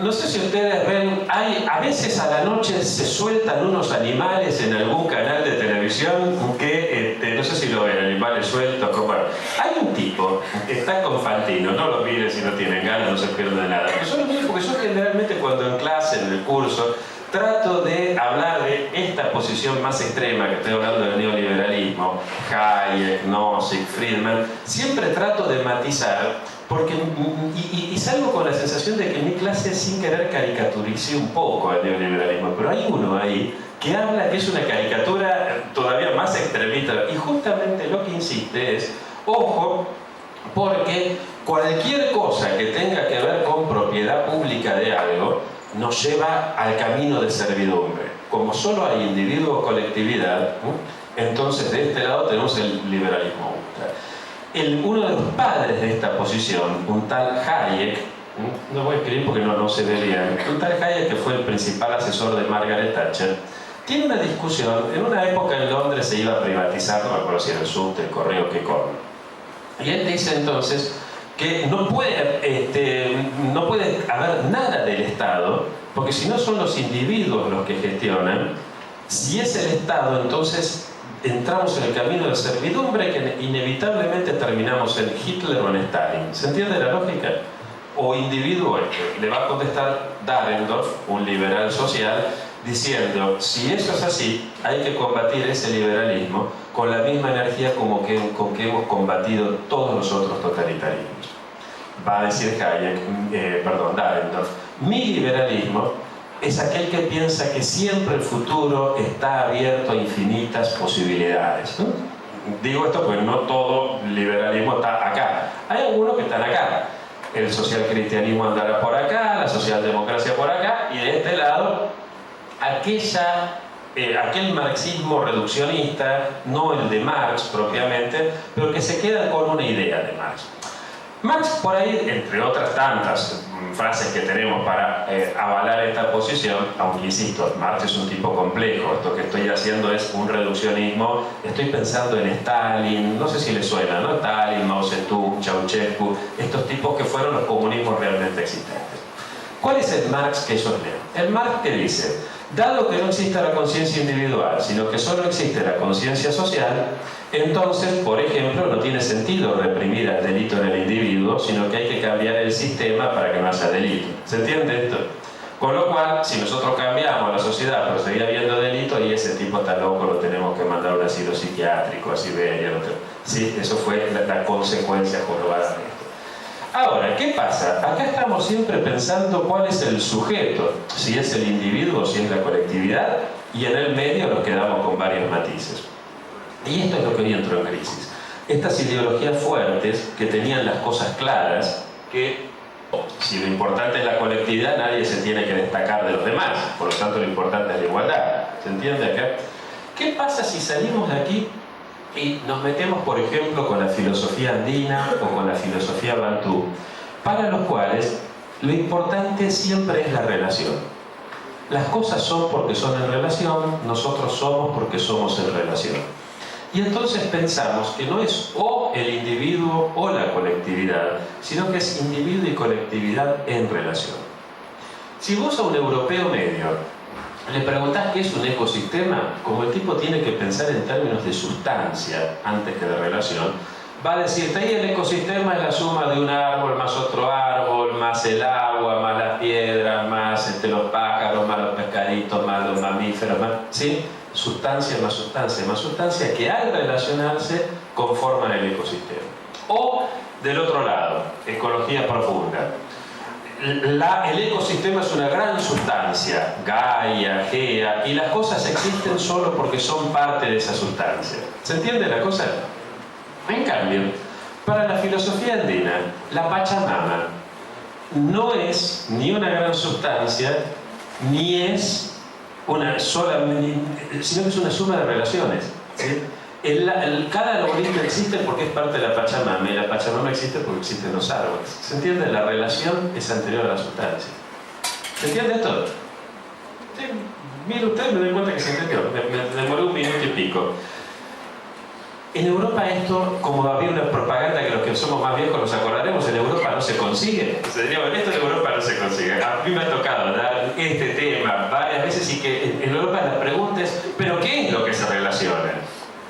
No sé si ustedes ven, a veces a la noche se sueltan unos animales en algún canal de televisión que, no sé si lo ven, animales sueltos, como... Hay un tipo que está con Fantino, no lo miren si no tienen ganas, no se pierden de nada. Pero yo lo miro porque yo generalmente cuando en clase, en el curso, trato de hablar de esta posición más extrema, que estoy hablando del neoliberalismo, Hayek, Nozick, Friedman, siempre trato de matizar, porque, y salgo con la sensación de que en mi clase sin querer caricaturicé un poco al neoliberalismo, pero hay uno ahí que habla que es una caricatura todavía más extremista, y justamente lo que insiste es, ojo, porque cualquier cosa que tenga que ver con propiedad pública de algo, nos lleva al camino de servidumbre. Como solo hay individuo o colectividad, entonces de este lado tenemos el liberalismo ultra. Uno de los padres de esta posición, un tal Hayek, no voy a escribir porque no se ve bien, un tal Hayek que fue el principal asesor de Margaret Thatcher, tiene una discusión, en una época en Londres se iba a privatizar, no me acuerdo si era el subte, el correo, qué cosa. Y él dice entonces que no puede haber nada del Estado, porque si no son los individuos los que gestionan. Si es el Estado, entonces entramos en el camino de servidumbre que inevitablemente terminamos en Hitler o en Stalin. ¿Se entiende la lógica? O individuo, le va a contestar Dahrendorf, un liberal social, diciendo, si eso es así, hay que combatir ese liberalismo con la misma energía con que hemos combatido todos los otros totalitarismos. Va a decir Dahrendorf, mi liberalismo es aquel que piensa que siempre el futuro está abierto a infinitas posibilidades, ¿no? Digo esto porque no todo liberalismo está acá. Hay algunos que están acá. El socialcristianismo andará por acá, la socialdemocracia por acá, y de este lado aquel marxismo reduccionista, no el de Marx propiamente, pero que se queda con una idea de Marx. Marx, por ahí, entre otras tantas frases que tenemos para avalar esta posición, aunque insisto, Marx es un tipo complejo, esto que estoy haciendo es un reduccionismo, estoy pensando en Stalin, no sé si les suena, ¿no? Stalin, Mao Zedong, Ceausescu, estos tipos que fueron los comunismos realmente existentes. ¿Cuál es el Marx que ellos leen? El Marx que dice, dado que no existe la conciencia individual, sino que solo existe la conciencia social, entonces, por ejemplo, no tiene sentido reprimir el delito en el individuo, sino que hay que cambiar el sistema para que no haya delito. ¿Se entiende esto? Con lo cual, si nosotros cambiamos la sociedad, pero seguir habiendo delito, y ese tipo está loco, lo tenemos que mandar a un asilo psiquiátrico, a Siberia, sí, eso fue la consecuencia jorobada de esto. Ahora, ¿qué pasa? Acá estamos siempre pensando cuál es el sujeto, si es el individuo o si es la colectividad, y en el medio nos quedamos con varios matices. Y esto es lo que hoy entró en crisis. Estas ideologías fuertes que tenían las cosas claras, que si lo importante es la colectividad, nadie se tiene que destacar de los demás, por lo tanto lo importante es la igualdad. ¿Se entiende acá? ¿Qué pasa si salimos de aquí y nos metemos, por ejemplo, con la filosofía andina o con la filosofía bantú, para los cuales lo importante siempre es la relación? Las cosas son porque son en relación, nosotros somos porque somos en relación. Y entonces pensamos que no es o el individuo o la colectividad, sino que es individuo y colectividad en relación. Si vos a un europeo medio le preguntás qué es un ecosistema, como el tipo tiene que pensar en términos de sustancia antes que de relación, va a decirte, ahí el ecosistema es la suma de un árbol más otro árbol, más el agua, más las piedras, más los pájaros, más los pescaditos, más los mamíferos, más, ¿sí? Sustancia más sustancia más sustancia, que al relacionarse conforman el ecosistema. O del otro lado, ecología profunda. El ecosistema es una gran sustancia, Gaia, Gea, y las cosas existen solo porque son parte de esa sustancia. ¿Se entiende la cosa? En cambio, para la filosofía andina, la Pachamama no es ni una gran sustancia, ni es una sola, sino que es una suma de relaciones, ¿sí? Cada arbolito existe porque es parte de la Pachamama, y la Pachamama existe porque existen los árboles. ¿Se entiende? La relación es anterior a la sustancia. ¿Se entiende esto? Sí, mire usted, me doy cuenta que se entendió. Me demoré 1 minuto y pico. En Europa esto, como había una propaganda que los que somos más viejos nos acordaremos, en Europa no se consigue. Se diría, bueno, esto en Europa no se consigue. A mí me ha tocado dar este tema varias veces y que en Europa la pregunta es, ¿pero qué es lo que se relaciona?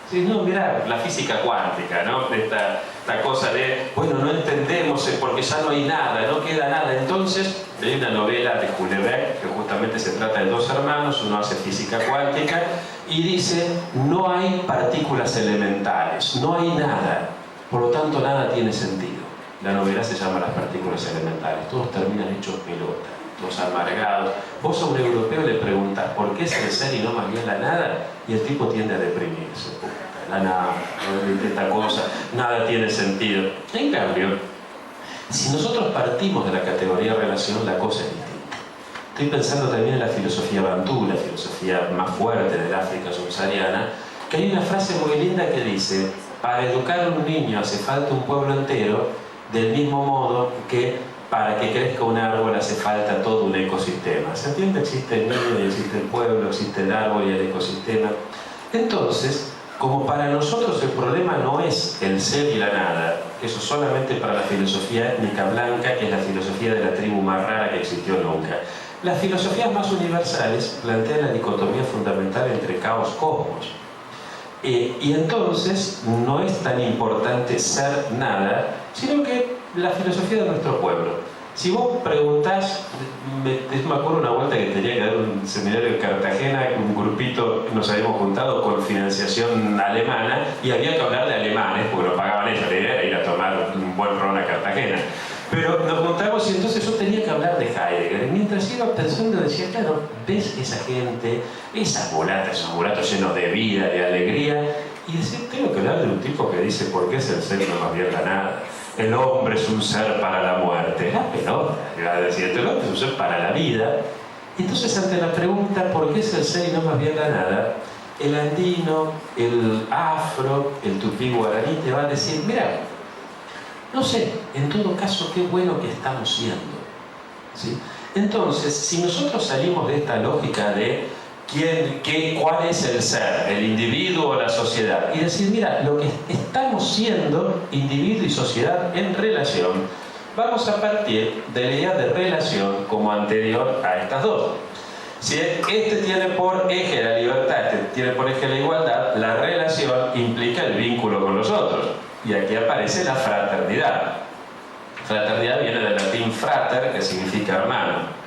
Sí, no, mira, la física cuántica, ¿no? Esta cosa de, bueno, no entendemos porque ya no hay nada, no queda nada. Entonces, hay una novela de Houellebecq que justamente se trata de 2 hermanos, uno hace física cuántica y dice, no hay partículas elementales, no hay nada, por lo tanto nada tiene sentido. La novela se llama Las partículas elementales, todos terminan hechos pelota, todos amargados. Vos a un europeo le preguntás por qué es el ser y no más bien la nada, y el tipo tiende a deprimirse. La nada, esta cosa, nada tiene sentido. En cambio, si nosotros partimos de la categoría relación, la cosa es distinta. Estoy pensando también en la filosofía bantú, la filosofía más fuerte del África subsahariana, que hay una frase muy linda que dice, para educar a un niño hace falta un pueblo entero, del mismo modo que para que crezca un árbol hace falta todo un ecosistema. ¿Se entiende? Existe el niño y existe el pueblo, existe el árbol y el ecosistema. Entonces, como para nosotros el problema no es el ser y la nada, eso solamente para la filosofía étnica blanca, que es la filosofía de la tribu más rara que existió nunca. Las filosofías más universales plantean la dicotomía fundamental entre caos-cosmos. Y entonces no es tan importante ser nada, sino que la filosofía de nuestro pueblo. Si vos preguntás, me acuerdo una vuelta que tenía que dar un seminario en Cartagena, un grupito nos habíamos juntado con financiación alemana y había que hablar de alemanes, porque lo pagaban ellos, la idea era ir a tomar un buen ron a Cartagena. Pero nos juntamos y entonces yo tenía que hablar de Heidegger. Y mientras iba pensando decía, claro, ves esa gente, esos mulatos llenos de vida, de alegría, y decía, tengo que hablar de un tipo que dice, ¿por qué es el ser y no más bien la nada? El hombre es un ser para la muerte. La pelota, iba a decir, el hombre es un ser para la vida. Y entonces ante la pregunta, ¿por qué es el ser y no más bien la nada? El andino, el afro, el tupí guaraní te va a decir, mira, no sé, en todo caso, qué bueno que estamos siendo, ¿sí? Entonces, si nosotros salimos de esta lógica de cuál es el ser, el individuo o la sociedad, y decir, mira, lo que estamos siendo, individuo y sociedad en relación, vamos a partir de la idea de relación como anterior a estas dos. Si este tiene por eje la libertad, este tiene por eje la igualdad, la relación implica el vínculo con los otros. Y aquí aparece la fraternidad. Fraternidad viene del latín frater, que significa hermano.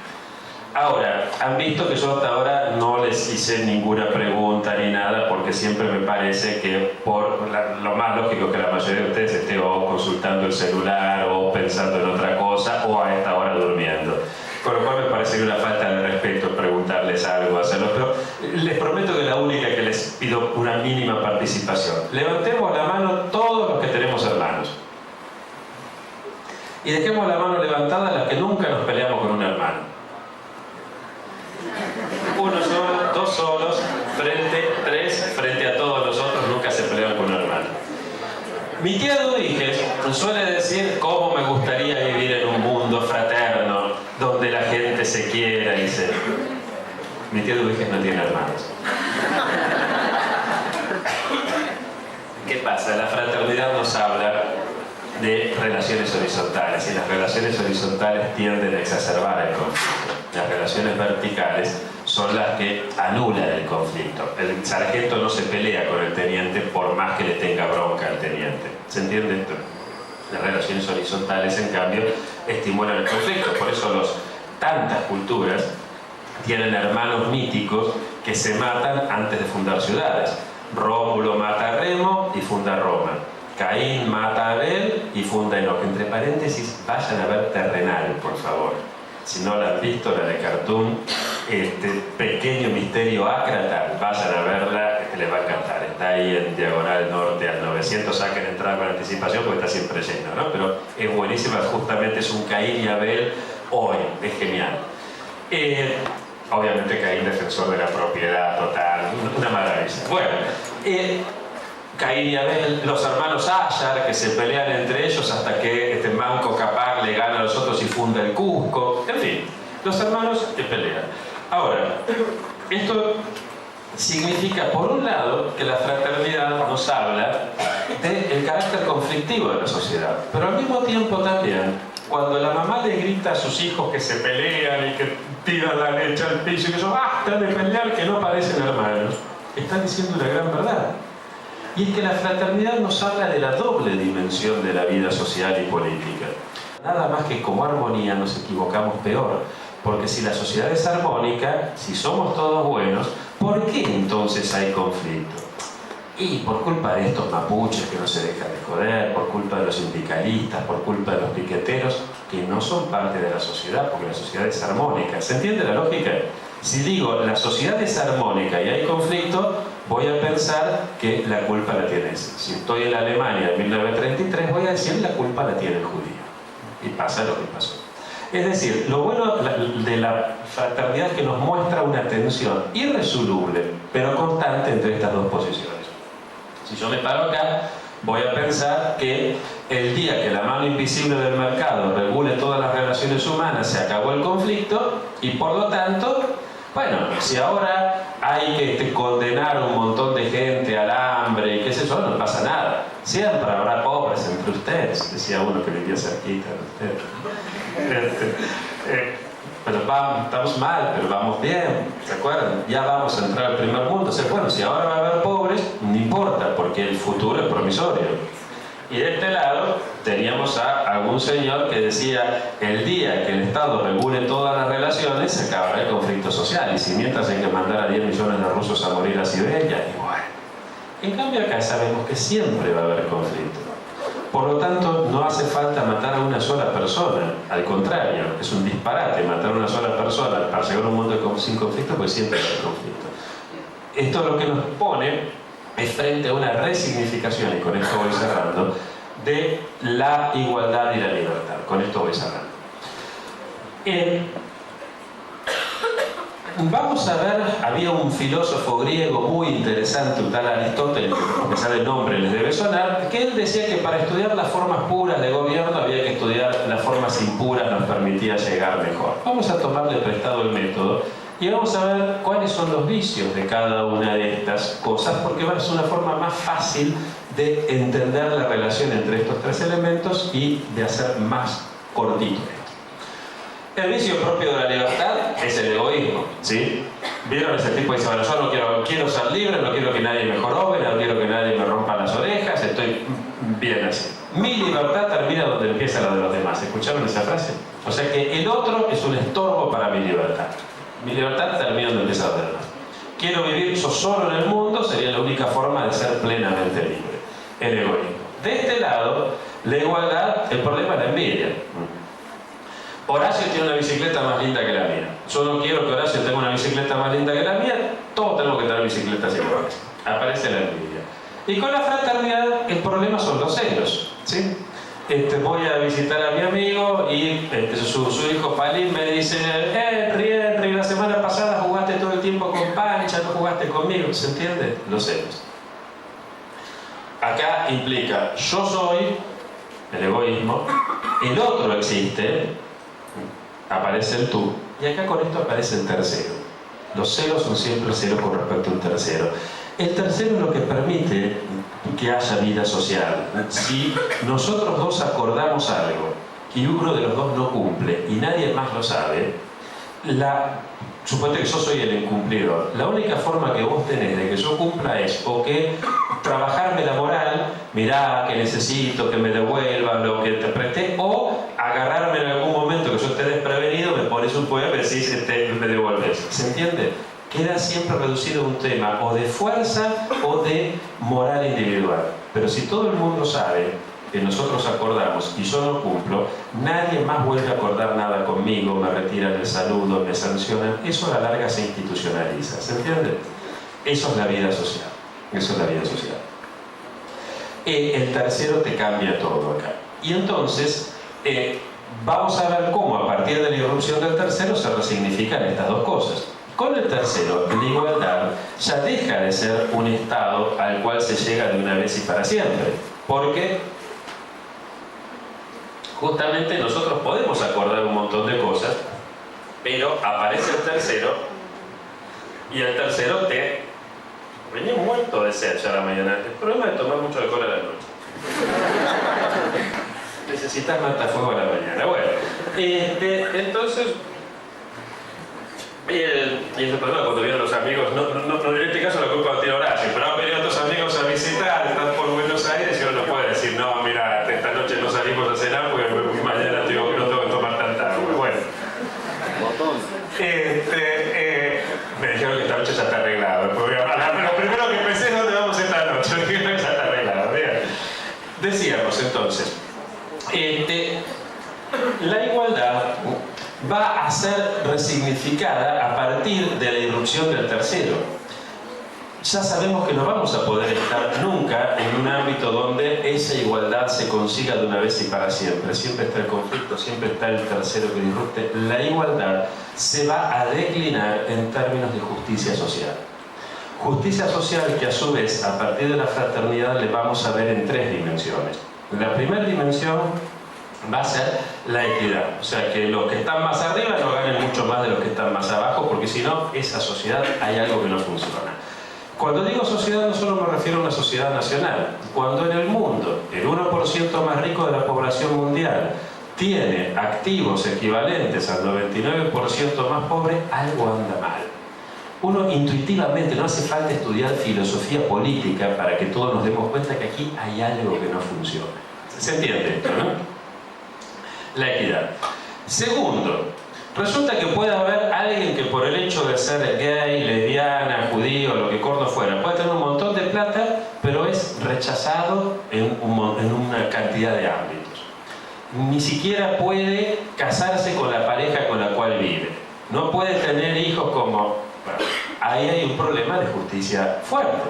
Ahora, han visto que yo hasta ahora no les hice ninguna pregunta ni nada, porque siempre me parece que lo más lógico es que la mayoría de ustedes esté o consultando el celular o pensando en otra cosa o a esta hora durmiendo. Con lo cual me parecería una falta de respeto preguntarles algo, hacerlo, pero les prometo que la única que les pido una mínima participación. Levantemos la mano todos los que tenemos hermanos. Y dejemos la mano levantada las que nunca nos peleamos con un hermano. Uno solo, dos solos, tres frente a todos los otros, nunca se pelean con un hermano. Mi tía Dudiges suele decir cómo me gustaría vivir en un mundo fraterno, donde la gente se quiera y se... Mi tía Dudiges no tiene hermanos. ¿Qué pasa? La fraternidad nos habla de relaciones horizontales, y las relaciones horizontales tienden a exacerbar el conflicto. Las relaciones verticales son las que anulan el conflicto. El sargento no se pelea con el teniente por más que le tenga bronca al teniente. ¿Se entiende esto? Las relaciones horizontales, en cambio, estimulan el conflicto. Por eso tantas culturas tienen hermanos míticos que se matan antes de fundar ciudades. Rómulo mata a Remo y funda Roma. Caín mata a Abel y funda Enoch. Entre paréntesis, vayan a ver Terrenal, por favor. Si no la han visto, la de Cartoon, Pequeño Misterio Ácrata, vayan a verla, les va a encantar. Está ahí en Diagonal Norte al 900, saquen entrada con anticipación porque está siempre lleno, ¿no? Pero es buenísima, justamente es un Caín y Abel hoy, es genial. Obviamente Caín defensor de la propiedad total, una maravilla. Bueno, Caín y Abel, los hermanos Ayar, que se pelean entre ellos hasta que Manco Cápac le gana a los otros y funda el Cusco. En fin, los hermanos que pelean. Ahora, esto significa, por un lado, que la fraternidad nos habla del carácter conflictivo de la sociedad, pero al mismo tiempo también, cuando la mamá le grita a sus hijos que se pelean y que tiran la leche al piso y que son basta de pelear, que no parecen hermanos, está diciendo una gran verdad. Y es que la fraternidad nos habla de la doble dimensión de la vida social y política. Nada más que como armonía nos equivocamos peor, porque si la sociedad es armónica, si somos todos buenos, ¿por qué entonces hay conflicto? Y por culpa de estos mapuches que no se dejan de joder, por culpa de los sindicalistas, por culpa de los piqueteros, que no son parte de la sociedad, porque la sociedad es armónica. ¿Se entiende la lógica? Si digo, la sociedad es armónica y hay conflicto, voy a pensar que la culpa la tiene ese. Si estoy en la Alemania de 1933, voy a decir la culpa la tiene el judío. Y pasa lo que pasó. Es decir, lo bueno de la fraternidad es que nos muestra una tensión irresoluble, pero constante entre estas dos posiciones. Si yo me paro acá, voy a pensar que el día que la mano invisible del mercado regule todas las relaciones humanas, se acabó el conflicto y por lo tanto, bueno, si ahora hay que condenar a un montón de gente al hambre y qué sé yo, no pasa nada. Siempre habrá pobres entre ustedes, decía uno que vivía cerquita de ustedes. Pero estamos mal, pero vamos bien, ¿se acuerdan? Ya vamos a entrar al primer mundo. O sea, bueno, si ahora va a haber pobres, no importa, porque el futuro es promisorio. Y de este lado teníamos a algún señor que decía, el día que el Estado regule todas las relaciones, se acabará el conflicto social. Y si mientras hay que mandar a 10 millones de rusos a morir a Siberia, y bueno. En cambio acá sabemos que siempre va a haber conflicto. Por lo tanto, no hace falta matar a una sola persona. Al contrario, es un disparate matar a una sola persona para llegar a un mundo sin conflicto, pues siempre hay conflicto. Esto lo que nos pone es frente a una resignificación, y con esto voy cerrando, de la igualdad y la libertad. Con esto voy cerrando. Vamos a ver, había un filósofo griego muy interesante, un tal Aristóteles, que a pesar del nombre les debe sonar, que él decía que para estudiar las formas puras de gobierno había que estudiar las formas impuras, nos permitía llegar mejor. Vamos a tomarle prestado el método y vamos a ver cuáles son los vicios de cada una de estas cosas, porque va a ser una forma más fácil de entender la relación entre estos tres elementos y de hacer más cortito. El vicio propio de la libertad es el egoísmo, ¿sí? ¿Vieron ese tipo que dice, bueno, yo no quiero ser libre, no quiero que nadie me jorobe, no quiero que nadie me rompa las orejas, estoy bien así. Mi libertad termina donde empieza la de los demás. ¿Escucharon esa frase? O sea que el otro es un estorbo para mi libertad. Mi libertad termina donde empieza la de los demás. Quiero vivir yo solo en el mundo, sería la única forma de ser plenamente libre. El egoísmo. De este lado, la igualdad, el problema es la envidia. Horacio tiene una bicicleta más linda que la mía. Yo no quiero que Horacio tenga una bicicleta más linda que la mía. Todos tenemos que tener bicicletas iguales. Aparece la envidia. Y con la fraternidad, el problema son los celos, ¿sí? Voy a visitar a mi amigo y su hijo Palín me dice, Henry, la semana pasada jugaste todo el tiempo con Pancha, no jugaste conmigo. ¿Se entiende? Los celos. Acá implica, yo soy, el egoísmo, el otro existe, aparece el tú, y acá con esto aparece el tercero. Los celos son siempre celos con respecto a un tercero. El tercero es lo que permite que haya vida social. Si nosotros dos acordamos algo y uno de los dos no cumple y nadie más lo sabe, suponte que yo soy el incumplidor. La única forma que vos tenés de que yo cumpla es o que trabajarme la moral, mirá que necesito que me devuelvan lo que te presté, o agarrarme en algún momento que yo esté desprevenido, me pones un poema y decís, me devuelves. ¿Se entiende? Queda siempre reducido a un tema o de fuerza o de moral individual. Pero si todo el mundo sabe que nosotros acordamos y yo no cumplo, nadie más vuelve a acordar nada conmigo, me retiran el saludo, me sancionan. Eso a la larga se institucionaliza. ¿Se entiende? Eso es la vida social. Eso es la vida social. El tercero te cambia todo acá. Y entonces, vamos a ver cómo a partir de la irrupción del tercero se resignifican estas dos cosas. tercero, la igualdad ya deja de ser un estado al cual se llega de una vez y para siempre. Porque justamente nosotros podemos acordar un montón de cosas, pero aparece el tercero y el tercero te... Venía muerto de sed ya a la mañana. El problema es tomar mucho alcohol a la noche. Necesitas matafuego a la mañana. Bueno, entonces... Y ese problema cuando vienen los amigos, no en este caso la culpa la tiene Horacio, pero han venido otros amigos a visitar, están por Buenos Aires y uno no puede decir, no, mira, esta noche no salimos a cenar porque mañana no tengo que tomar tanta agua. Bueno, me dijeron que esta noche ya está arreglado. Lo primero que pensé es dónde vamos esta noche, me dijeron que ya está arreglado. Bien. Decíamos entonces, la igualdad va a ser resignificada a partir de la irrupción del tercero. Ya sabemos que no vamos a poder estar nunca en un ámbito donde esa igualdad se consiga de una vez y para siempre. Siempre está el conflicto, siempre está el tercero que disrupte. La igualdad se va a declinar en términos de justicia social. Justicia social que a su vez, a partir de la fraternidad, le vamos a ver en tres dimensiones. La primera dimensión va a ser la equidad, o sea, que los que están más arriba no ganen mucho más de los que están más abajo, porque si no, esa sociedad hay algo que no funciona. Cuando digo sociedad no solo me refiero a una sociedad nacional. Cuando en el mundo el 1% más rico de la población mundial tiene activos equivalentes al 99% más pobre, algo anda mal. Uno intuitivamente, no hace falta estudiar filosofía política para que todos nos demos cuenta que aquí hay algo que no funciona. ¿Se entiende esto, no? La equidad. Segundo, resulta que puede haber alguien que por el hecho de ser gay, lesbiana, judío, lo que corno fuera, puede tener un montón de plata, pero es rechazado en una cantidad de ámbitos. Ni siquiera puede casarse con la pareja con la cual vive. No puede tener hijos como... Bueno, ahí hay un problema de justicia fuerte.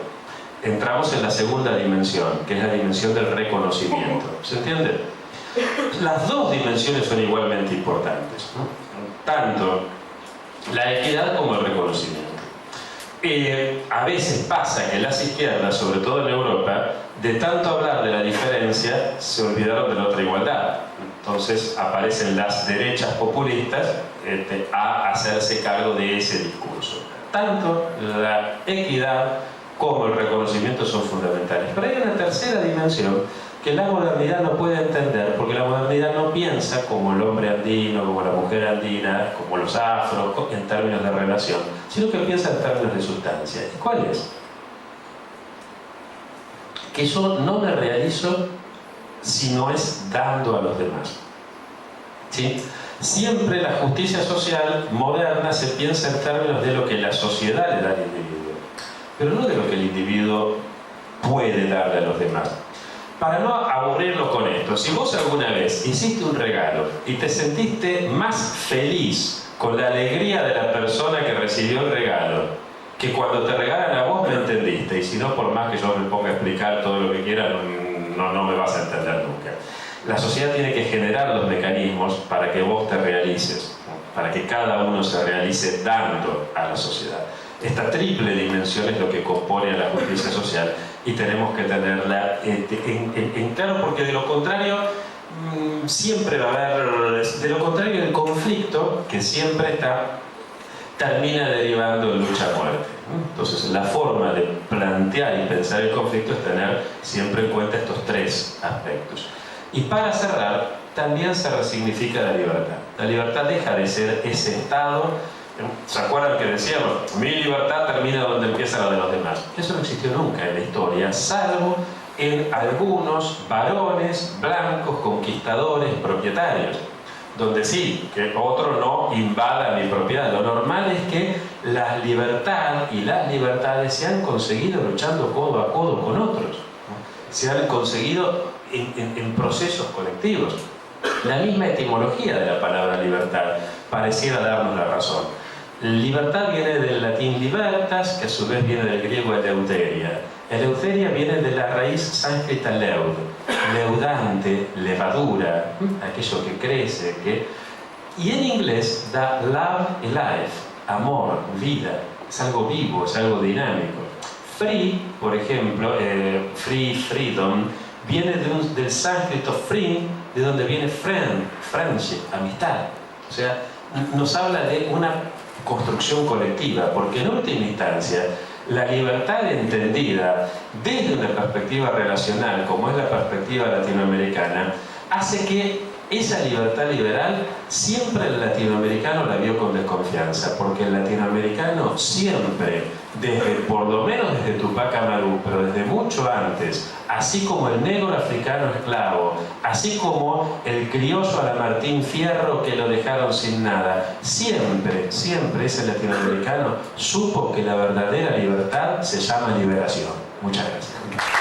Entramos en la segunda dimensión, que es la dimensión del reconocimiento. ¿Se entiende? Las dos dimensiones son igualmente importantes, ¿no? Tanto la equidad como el reconocimiento. A veces pasa que las izquierdas, sobre todo en Europa, de tanto hablar de la diferencia, se olvidaron de la otra igualdad. Entonces aparecen las derechas populistas a hacerse cargo de ese discurso. Tanto la equidad como el reconocimiento son fundamentales. Pero hay una tercera dimensión que la modernidad no puede entender, porque la modernidad no piensa como el hombre andino, como la mujer andina, como los afros, en términos de relación, sino que piensa en términos de sustancia. ¿Y cuál es? Que yo no me realizo si no es dando a los demás. ¿Sí? Siempre la justicia social moderna se piensa en términos de lo que la sociedad le da al individuo, pero no de lo que el individuo puede darle a los demás. Para no aburrirlo con esto, si vos alguna vez hiciste un regalo y te sentiste más feliz con la alegría de la persona que recibió el regalo que cuando te regalan a vos, me entendiste, y si no, por más que yo me ponga a explicar todo lo que quiera, no me vas a entender nunca. La sociedad tiene que generar los mecanismos para que vos te realices, para que cada uno se realice dando a la sociedad. Esta triple dimensión es lo que compone a la justicia social y tenemos que tenerla en claro, porque de lo contrario siempre va a haber, de lo contrario el conflicto que siempre termina derivando en lucha a muerte. Entonces la forma de plantear y pensar el conflicto es tener siempre en cuenta estos tres aspectos. Y para cerrar, también se resignifica la libertad. La libertad deja de ser ese estado. ¿Se acuerdan que decíamos? Mi libertad termina donde empieza la de los demás. Eso no existió nunca en la historia, salvo en algunos varones blancos, conquistadores, propietarios, donde sí, que otro no invada mi propiedad. Lo normal es que la libertad y las libertades se han conseguido luchando codo a codo con otros, ¿no? Se han conseguido en procesos colectivos. La misma etimología de la palabra libertad pareciera darnos la razón. Libertad viene del latín libertas, que a su vez viene del griego eleuteria. Eleuteria viene de la raíz sánscrita leud, leudante, levadura, aquello que crece, y en inglés da love y life. amor, vida, es algo vivo, es algo dinámico. Free, por ejemplo, freedom, viene del sánscrito free, de donde viene friendship, amistad. O sea, nos habla de una construcción colectiva, porque en última instancia, la libertad entendida desde una perspectiva relacional, como es la perspectiva latinoamericana, hace que esa libertad liberal siempre el latinoamericano la vio con desconfianza, porque el latinoamericano siempre, por lo menos desde Tupac Amaru, pero desde mucho antes, así como el negro africano esclavo, así como el criollo a la Martín Fierro que lo dejaron sin nada, siempre ese latinoamericano supo que la verdadera libertad se llama liberación. Muchas gracias.